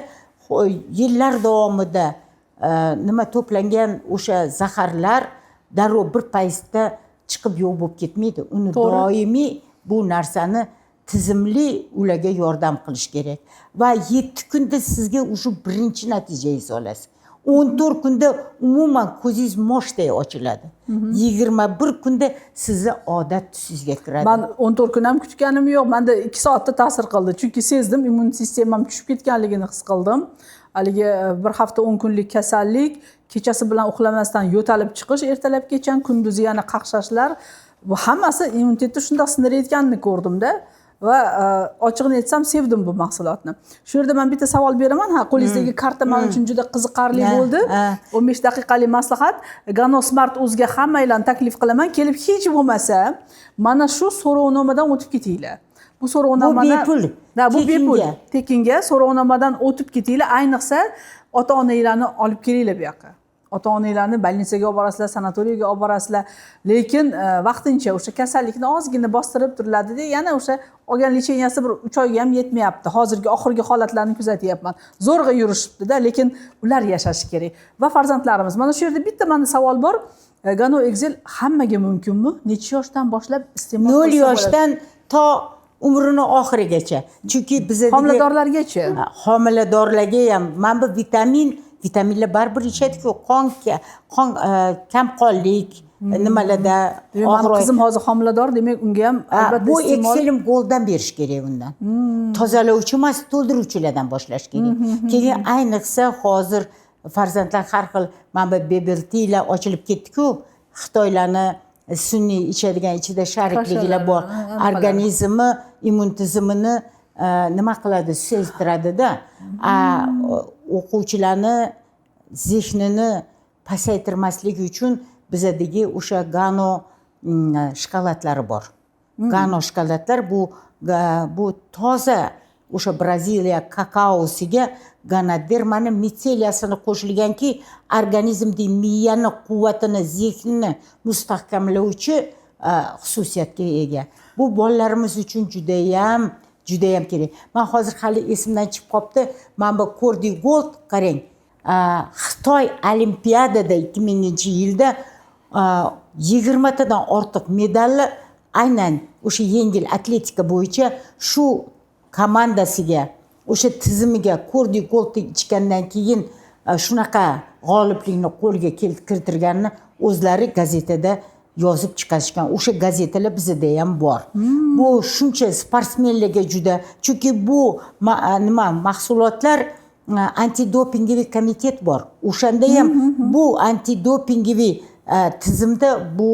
yillar davomida nima to'plangan o'sha zaharlar darrov bir paytda chiqib yo'q bo'lib ketmaydi. Uni doimiy bu narsani tizimli ularga yordam qilish kerak. Va 7 kunda sizga o'sha birinchi natijangizni olasiz. 14 kunda umuman ko'zingiz moshday ochiladi. 21 kunda sizni odat tusingizga kiradi. Men 14 kun ham kutganim yo'q. Menda 2 soatda ta'sir qildi. Chunki sezdim, immun sistemam tushib ketganligini his qildim. Haligi bir hafta 10 kunlik kasallik, kechasi bilan uxlamasdan yo'talib chiqish, ertalabgacha, kunduzi yana qaqshashlar, bu hammasi immunitetni shunday sindirayotganini ko'rdim-da. Va ochiqni aytsam sevdim bu mahsulotni. Shu yerda men bitta savol beraman. Qo'lingizdagi karta men uchun juda qiziqarli bo'ldi. 15 daqiqalik maslahat. Gano Smart o'zga hammanglarni taklif qilaman. Kelib hech bo'lmasa mana shu so'rovnomadan o'tib ketinglar. Bu Bu so'rovnomani bepul. bu bepul, Tekinga. tekinga so'rovnomadan o'tib ketinglar, ayniqsa ota-onanglarni olib kelinglar bu yoqqa. Ota-onanglarni больницаga olib borasizlar, sanatoriyaga olib borasizlar, lekin vaqtincha o'sha kasallikni ozgina bostirib turiladi-da, yana o'sha olgan licheniyasi bir 3 oyga ham yetmayapti. Hozirgi oxirgi holatlarni kuzatyapman. Zo'rg'a yurishibdi-da, lekin ular yashashi kerak. Va farzandlarimiz. Mana shu yerda bitta menda savol bor. Gano Excel hammaga mumkinmi? Necha yoshdan boshlab iste'mol 0 qilsa bo'ladi? yoshdan to umrini oxirigacha. Chunki bizda Homiladorlargacha. homiladorlarga ham mana bu vitaminlar baribir ichadi-ku, qon kamqonlik nimalarda Mening qizim hozir homilador, demak unga ham albatta bu iste'mol. Excelim Gold'dan berish kerak undan. Tozalovchi emas, to'ldiruvchilardan boshlash kerak. Keyin ayniqsa hozir farzandlar har xil mana bu bebeltilar ochilib ketdi-ku, Xitoylarni sun'iy ichadigan ichida sharikliklar bor. Organizmi, immun tizimini nima qiladi, susaytiradi-da. O'quvchilarni zehnini pasaytirmaslik uchun bizdagi o'sha gano shokoladlari bor. Gano shokoladlar bu toza o'sha Braziliya kakaosiga ganodermani mitseliyasini qo'shilganki, organizmdagi miyani quvvatini, zehnini mustahkamlovchi xususiyatga ega. Bu bolalarimiz uchun judayam kerak. Men hozir hali esimdan chiqib qolibdi. Mana bu Cordi Gold qarang. Xitoy Olimpiadada 2000-yilda 20 tadan ortiq medalni aynan o'sha yengil atletika bo'yicha shu komandasiga, o'sha tizimiga Cordi Gold ichgandan keyin shunaqa g'oliblikni qo'lga keltirganini o'zlari gazetada yozib chiqarishgan. O'sha gazetalar bizda ham bor. Bu shuncha sportsmenlarga juda, chunki bu nima mahsulotlar antidopingiviy komitet bor. O'shanda ham bu antidopingiviy tizimda bu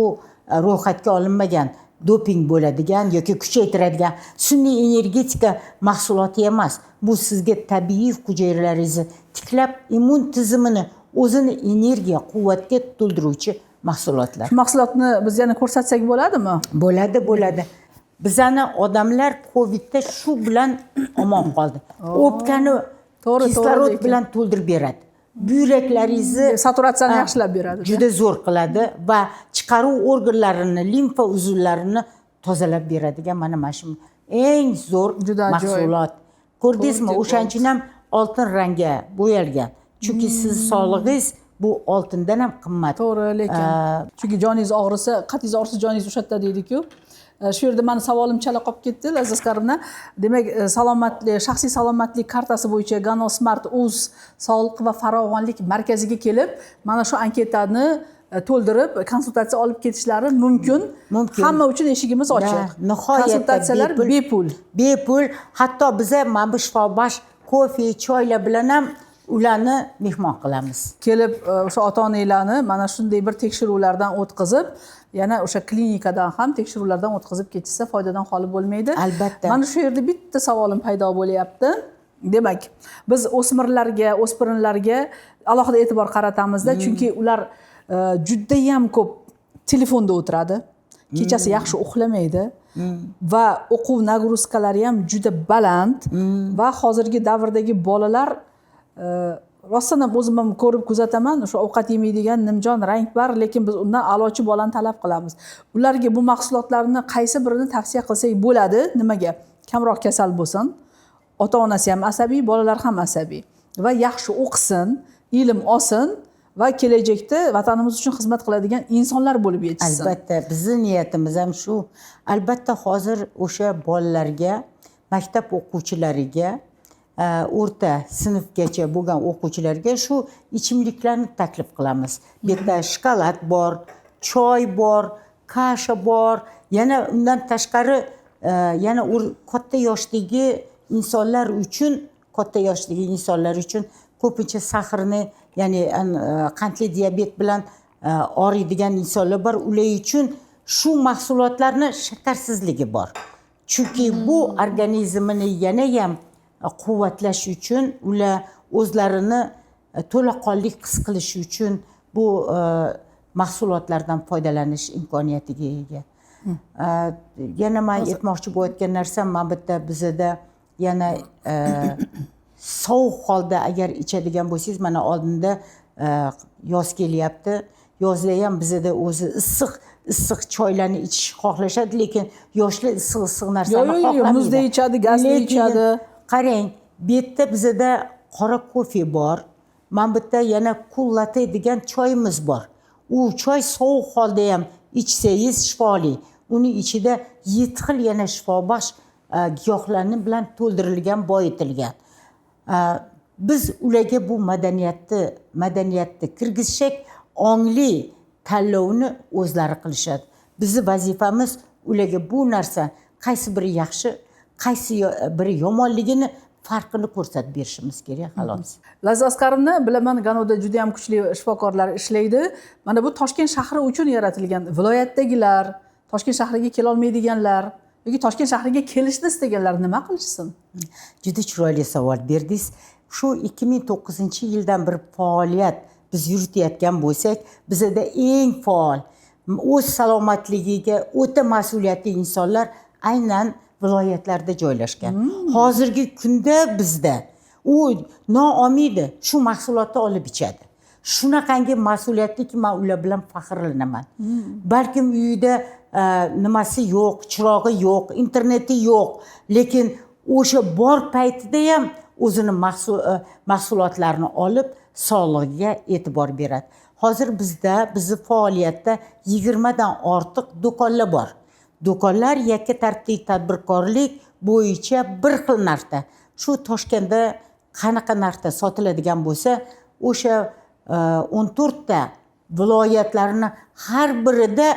ro'yxatga olinmagan doping bo'ladigan yoki kuchaytiradigan sun'iy energetika mahsuloti emas. Bu sizga tabiiy hujayralarni tiklab, immun tizimini o'zini energiya, quvvatga to'ldiruvchi mahsulotlar. Shu mahsulotni biz yana ko'rsatsak bo'ladimi? Bo'ladi. Bizani odamlar Covidda shu bilan omon qoldi. O'pkani kislorod bilan to'ldirib beradi. Buyraklaringizni saturatsiyani yaxshilab beradi. Juda zo'r qiladi va chiqaruv organlarini, limfa uzullarini tozalab beradigan mana shu eng zo'r mahsulot. Ko'rdingizmi? O'shaning ham oltin rangga bo'yalgan. Chunki siz sog'lig'ingiz bu oltindan ham qimmat. To'g'ri, lekin chunki joningiz og'risa, qatingiz og'risa joningiz o'sha yerda deydi-ku. Shu yerda meni savolim chala qolib ketdi, Laziz Karimna. Demak, shaxsiy salomatlik kartasi bo'yicha Gano Smart Uz sog'liq va farovonlik markaziga kelib, mana shu anketani to'ldirib, konsultatsiya olib ketishlari mumkin. Hamma uchun eshigimiz ochiq. Konsultatsiyalar bepul. Bepul. Hatto biz mana bu shifobaxsh kofe, choylar bilan ham ularni mehmon qilamiz. Kelib o'sha ota-onalarni mana shunday bir tekshiruvlardan o'tkazib, yana o'sha klinikadan ham tekshiruvlardan o'tkazib ketishsa foydadan xoli bo'lmaydi. Albatta. Mana shu yerda bitta savolim paydo bo'lyapti. Demak, biz o'smirlarga, o'spirinlarga alohida e'tibor qaratamizda, chunki ular juda ham ko'p telefonda o'tiradi. Kechasi yaxshi uxlamaydi va o'quv nagruzkalari ham juda baland va hozirgi davrdagi bolalar rostdan ham o'zim ham ko'rib kuzataman, o'sha ovqat yemaydigan nimjon rangbar, lekin biz undan a'lochi bolani talab qilamiz. Ularga bu mahsulotlarni qaysi birini tavsiya qilsak bo'ladi? Nimaga? Kamroq kasal bo'lsin, ota-onasi ham asabiy, bolalar ham asabiy va yaxshi o'qisin, ilm olsin va kelajakda vatanimiz uchun xizmat qiladigan insonlar bo'lib yetishsin. Albatta, bizning niyatimiz ham shu. Albatta, hozir o'sha bolalarga, maktab o'quvchilariga, o'rta sinfgacha bo'lgan o'quvchilarga shu ichimliklarni taklif qilamiz. Bu yerda shokolad bor, choy bor, kasha bor. Yana undan tashqari yana katta yoshdagi insonlar uchun ko'pincha sahrni, ya'ni qandli diabet bilan og'riydigan insonlar bor. Ular uchun shu mahsulotlarni shakarsizligi bor. Chunki bu organizmini yana ham quvvatlash uchun, ular o'zlarini to'laqonlik his qilish uchun bu mahsulotlardan foydalanish imkoniyatiga ega. Yana men aytmoqchi bo'layotgan narsam, men bitta bizda yana sovuq holda agar ichadigan bo'lsangiz, mana oldinda yoz kelyapti. Yozda ham bizda o'zi issiq choylarni ichish xohlashadi, lekin yoshlar issiq narsani xohlamaydi. Muzda ichadi, gazli ichadi. Qarang, bu yerda bizda qora kofe bor. Men bitta yana cool latte degan choyimiz bor. U choy sovuq holda ham ichsangiz shifoli. Uning ichida 7 xil yana shifobaxsh giyohlarni bilan to'ldirilgan, boyitilgan. Biz ularga bu madaniyatni kirgizsak, ongli tanlovni o'zlari qilishadi. Bizning vazifamiz ularga bu narsa qaysi biri yaxshi, qaysi biri yomonligini farqini ko'rsatib berishimiz kerak, xolos. Laziz Asqarovni bilaman, Ganoda juda ham kuchli shifokorlar ishlaydi. Mana bu Toshkent shahri uchun yaratilgan. Viloyatdagilar, Toshkent shahriga kela olmaydiganlar yoki Toshkent shahriga kelishni istaganlar nima qilishsin? Juda chiroyli savol berdingiz. Shu 2009-yildan bir faoliyat biz yuritayotgan bo'lsak, bizda eng faol, o'z salomatligiga o'ta mas'uliyatli insonlar aynan viloyatlarda joylashgan. Hozirgi kunda bizda u noomidi shu mahsulotni olib ichadi. Shunaqangi mas'uliyatli, men ular bilan faxrlanaman. Balkim uyida nimasi yo'q, chirog'i yo'q, interneti yo'q, lekin o'sha bor paytida ham o'zini mahsulotlarini olib sog'lig'iga e'tibor beradi. Hozir bizni faoliyatda 20 dan ortiq do'konlar bor. Do'konlar yakka tartibli tadbirkorlik bo'yicha bir xil narxda. Shu Toshkentda qanaqa narxda sotiladigan bo'lsa, o'sha 14 ta viloyatlarni har birida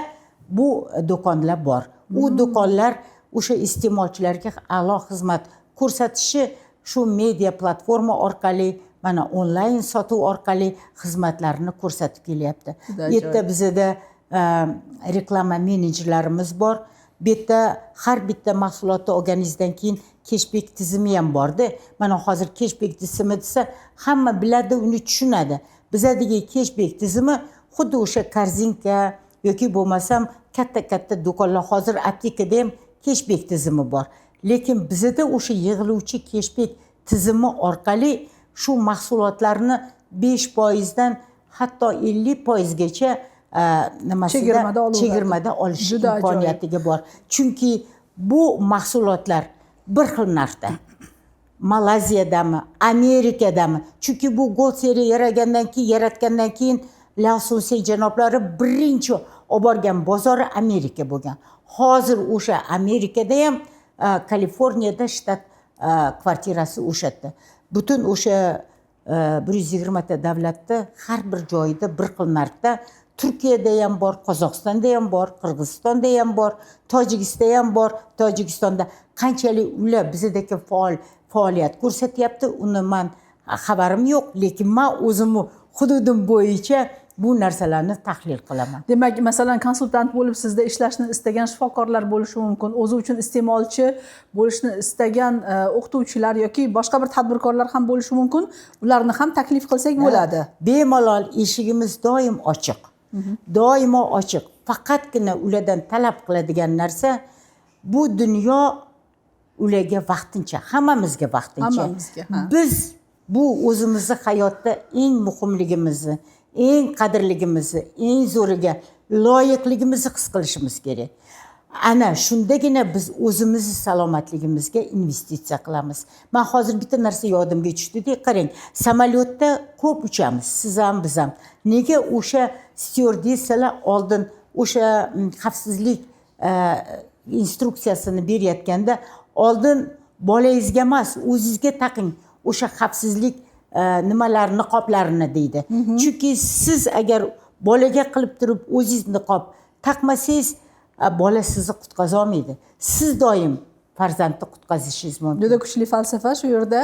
bu do'konlar bor. U do'konlar o'sha iste'molchilarga a'lo xizmat ko'rsatishi shu media platforma orqali, mana onlayn sotuv orqali xizmatlarini ko'rsatib kelyapti. Bu yerda bizda reklama menejerlarimiz bor. Bu yerda har bitta mahsulotni olganingizdan keyin cashback tizimi ham borda. Mana hozir cashback tizimi desa, hamma biladi, uni tushunadi. Bizdagi cashback tizimi xuddi o'sha korzinka yoki bo'lmasam katta do'konlar, hozir aptekada ham cashback tizimi bor. Lekin bizda o'sha yig'iluvchi cashback tizimi orqali shu mahsulotlarni 5% dan hatto 50% gacha chegirmada olish imkoniyatiga bor. Chunki bu mahsulotlar bir xil narxda. Malayziyadami, Amerikadami? Chunki bu Gold seriya yaratgandan keyin Lavsonsiy janoblari birinchi olib borgan bozori Amerika bo'lgan. Hozir o'sha Amerikada ham Kaliforniyada shtat kvartirasi o'shatdi. Butun o'sha 120 ta davlatda har bir joyida bir xil narxda. Turkiyada ham bor, Qozog'istonda ham bor, Qirg'izistonda ham bor, Tojikistonda ham bor. Tojikistonda qanchalik ular bizdagi faoliyat ko'rsatyapti, uni men xabarim yo'q, lekin men o'zim hududim bo'yicha bu narsalarni tahlil qilaman. Demak, masalan, konsultant bo'lib sizda ishlashni istagan shifokorlar bo'lishi mumkin, o'zi uchun iste'molchi bo'lishni istagan o'qituvchilar yoki boshqa bir tadbirkorlar ham bo'lishi mumkin. Ularni ham taklif qilsak bo'ladi. Bemalol eshigimiz doim ochiq. Doimo ochiq. Faqatgina ulardan talab qiladigan narsa, bu dunyo ularga vaqtincha, hammamizga vaqtincha. Biz bu o'zimizni hayotda eng muhimligimizni, eng qadrligimizni, eng zo'riga loyiqligimizni his qilishimiz kerak. Ana shundagina biz o'zimizni salomatligimizga investitsiya qilamiz. Men hozir bitta narsa yodimga tushdi-da, qarang, samolyotda ko'p uchamiz, siz ham biz ham. Nega o'sha styuardessalar oldin o'sha xavfsizlik instruksiyasini berayotganda oldin bolangizga emas, o'zingizga taqing o'sha xavfsizlik nimalarni, niqoblarini deydi. Chunki siz agar bolaga qilib turib o'zingiz niqob taqmasangiz, bola sizni qutqaza olmaydi. Siz doim farzandni qutqazishingiz mumkin. Juda kuchli falsafa shu yerda.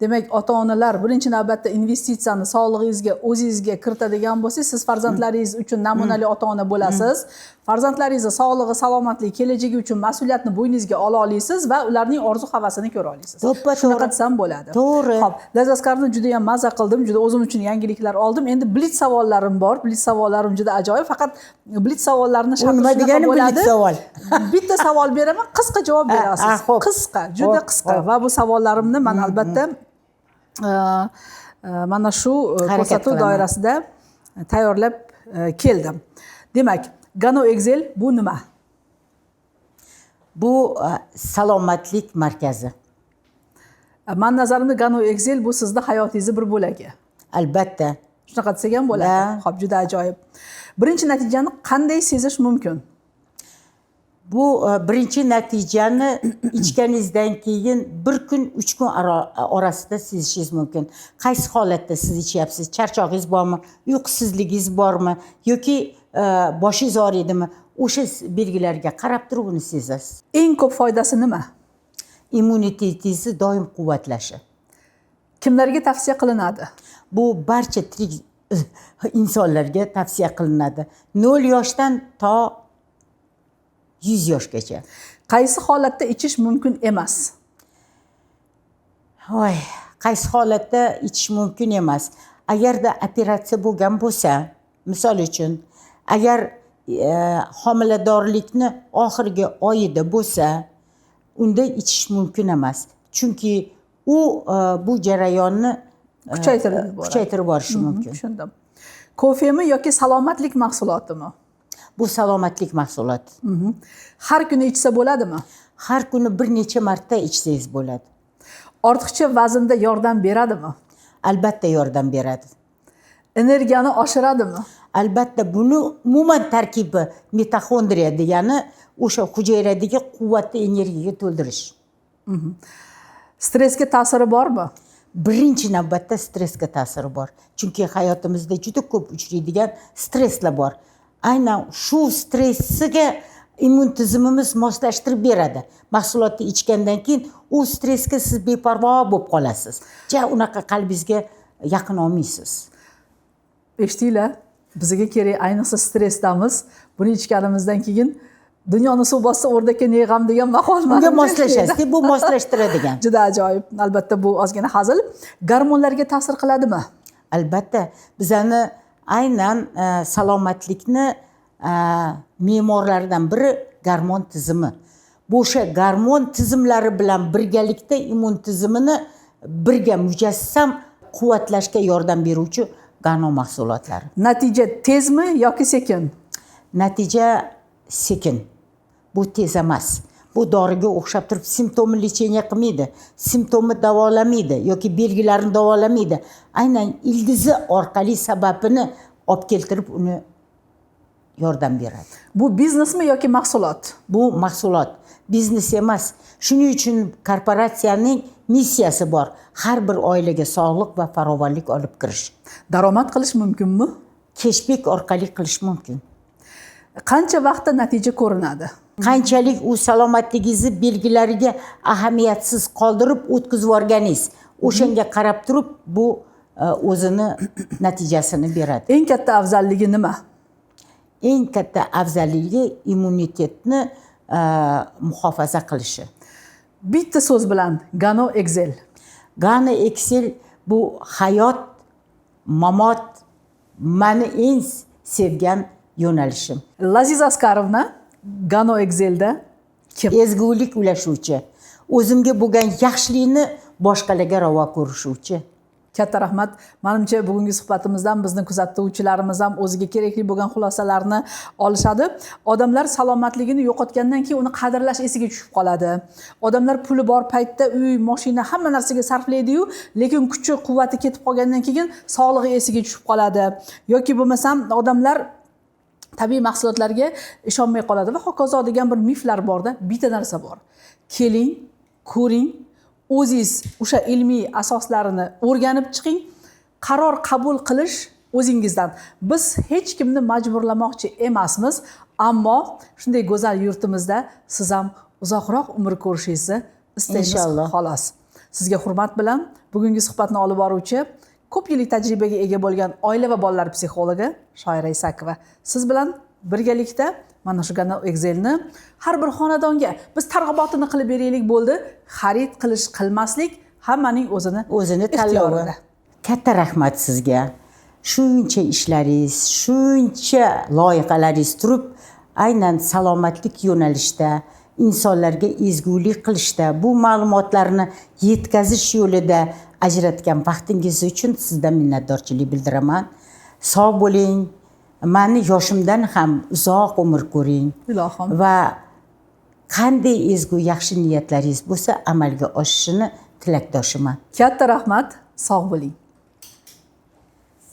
Demak, ota-onalar birinchi navbatda investitsiyani sog'lig'ingizga, o'zingizga kiritadigan bo'lsangiz, siz farzandlaringiz uchun namunali ota-ona bo'lasiz. Farzandlaringizni sog'lig'i, salomatligi, kelajagi uchun mas'uliyatni bo'yningizga ola olasiz va ularning orzu-havasini ko'ra olasiz. Shunaqa desam bo'ladi. To'g'ri. Xo'p, Lazaskarni juda ham mazza qildim, juda o'zim uchun yangiliklar oldim. Endi blitz savollarim bor. Blitz savollarim juda ajoyib. Faqat blitz savollarini Nima shunaqa degani bo'ladi. blitz savol? Bitta savol beraman, qisqa javob berasiz. xo'p. Qisqa, juda Xo'p, qisqa. xo'p. Va bu savollarimni men albatta mana shu ko'rsatuv qilaman. doirasida tayyorlab keldim. Demak, Gano Excel bu nima? Bu salomatlik markazi. Men nazarimda Gano Excel bu sizni hayotingizning bir bo'lagi. Albatta. Shunaqa desak ham bo'ladi. Ha. Xo'p, juda ajoyib. Birinchi natijani qanday sezish mumkin? Bu birinchi natijani ichganingizdan keyin 1 kun 3 kun orasida sezishingiz mumkin. Qaysi holatda siz ichyapsiz? Charchog'ingiz bormi? Uyqusizligingiz bormi? Yoki boshingiz og'riydimi? O'sha belgilarga qarab turib uni sezasiz. Eng ko'p foydasi nima? Immunitetingizni doim quvvatlashi. Kimlarga tavsiya qilinadi? Bu barcha tirik insonlarga tavsiya qilinadi. 0 yoshdan to 100 yoshgacha. Qaysi holatda ichish mumkin emas? Voy, qaysi holatda ichish mumkin emas? Agarda operatsiya bo'lgan bo'lsa, misol uchun, agar homiladorlikni oxirgi oyida bo'lsa, unda ichish mumkin emas. Chunki u bu jarayonni kuchaytirib borishi mumkin. Tushundim. Kofemi yoki salomatlik mahsulotimi? Bu salomatlik mahsuloti. Har kuni ichsa bo'ladimi? Har kuni bir necha marta ichsangiz bo'ladi. Ortiqcha vaznda yordam beradimi? Albatta yordam beradi. Energiyani oshiradimi? Albatta buni umuman tarkibi mitoxondriya degani o'sha hujaydagi quvvatli energiyaga to'ldirish. Stressga ta'siri bormi? Birinchi navbatda stressga ta'siri bor. Chunki hayotimizda juda ko'p uchraydigan stresslar bor. Aynan shu stressiga immun tizimimiz moslashtirib beradi. Mahsulotni ichgandan keyin u stressga siz beparvo bo'lib qolasiz. Unaqa qalbingizga yaqin olmaysiz. Eshitdinglar? Bizga kerak ayniqsa stressdamiz. Buni ichganimizdan keyin dunyoni suv bossa o'rdakka ne g'am degan maqol Unga moslashasiz. Bu moslashtiradigan. Juda ajoyib. Albatta bu ozgina hazil. Gormonlarga ta'sir qiladimi? Albatta. Bizani aynan salomatlikni me'morlaridan biri gormon tizimi. Bu o'sha gormon tizimlari bilan birgalikda immun tizimini birga mujassam quvvatlashga yordam beruvchi gano mahsulotlari. Natija tezmi yoki sekin? Natija sekin. Bu tez emas. Bu doriga o'xshab turib simptomni lecheniya qilmaydi. Simptomni davolamaydi yoki belgilarini davolamaydi. Aynan ildizi orqali sababini olib keltirib uni yordam beradi. Bu biznesmi yoki mahsulot? Bu mahsulot, biznes emas. Shuning uchun korporatsiyaning missiyasi bor. Har bir oilaga sog'lik va farovonlik olib kirish. Daromad qilish mumkinmi? Cashback orqali qilish mumkin. Qancha vaqtda natija ko'rinadi? Qanchalik u salomatligingizni belgilariga ahamiyatsiz qoldirib o'tkazib yuborganingiz, o'shanga qarab turib bu o'zini natijasini beradi. Eng katta afzalligi nima? Eng katta afzalligi immunitetni muhofaza qilishi. Bitta so'z bilan Gano Excel. Gano Excel bu hayot, mamot, meni eng sevgan yo'nalishim. Laziza Askarovna Gano Excelda kim? Ezgulik ulashuvchi, o'zimga bo'lgan yaxshilikni boshqalarga ravo ko'rishuvchi. Katta rahmat. Menimcha bugungi suhbatimizdan bizni kuzatuvchilarimiz ham o'ziga kerakli bo'lgan xulosalarni olishadi. Odamlar salomatligini yo'qotgandan keyin uni qadrlash esiga tushib qoladi. Odamlar puli bor paytda uy, mashina hamma narsaga sarflaydi-yu, lekin kuchi, quvvati ketib qolgandan keyin sog'lig'i esiga tushib qoladi. Yoki bo'lmasam odamlar tabiiy mahsulotlarga ishonmay qoladi va hokazo degan bir miflar borda. Bitta narsa bor. Keling, ko'ring, o'zingiz o'sha ilmiy asoslarini o'rganib chiqing, qaror qabul qilish o'zingizdan. Biz hech kimni majburlamoqchi emasmiz, ammo shunday go'zal yurtimizda siz ham uzoqroq umr ko'rishingizni istaymiz, xolos. Sizga hurmat bilan bugungi suhbatni olib boruvchi ko'p yillik tajribaga ega bo'lgan oila va bolalar psixologi Shoira Isakova. Siz bilan birgalikda mana shu Gana Excelni har bir xonadonga biz targ'ibotini qilib beraylik bo'ldi. Xarid qilish, qilmaslik hammaning o'zini tanlovi. Katta rahmat sizga. Shuncha ishlaringiz, shuncha loyihalaringiz turib, aynan salomatlik yo'nalishida, insonlarga ezgulik qilishda, bu ma'lumotlarni yetkazish yo'lida ajratgan vaqtingiz uchun sizdan minnatdorchilik bildiraman. Sog' bo'ling. Meni yoshimdan ham uzoq umr ko'ring. Ilohim. Va qanday ezgu yaxshi niyatlaringiz bo'lsa, amalga oshishini tilakdoshiman. Katta rahmat, sog' bo'ling.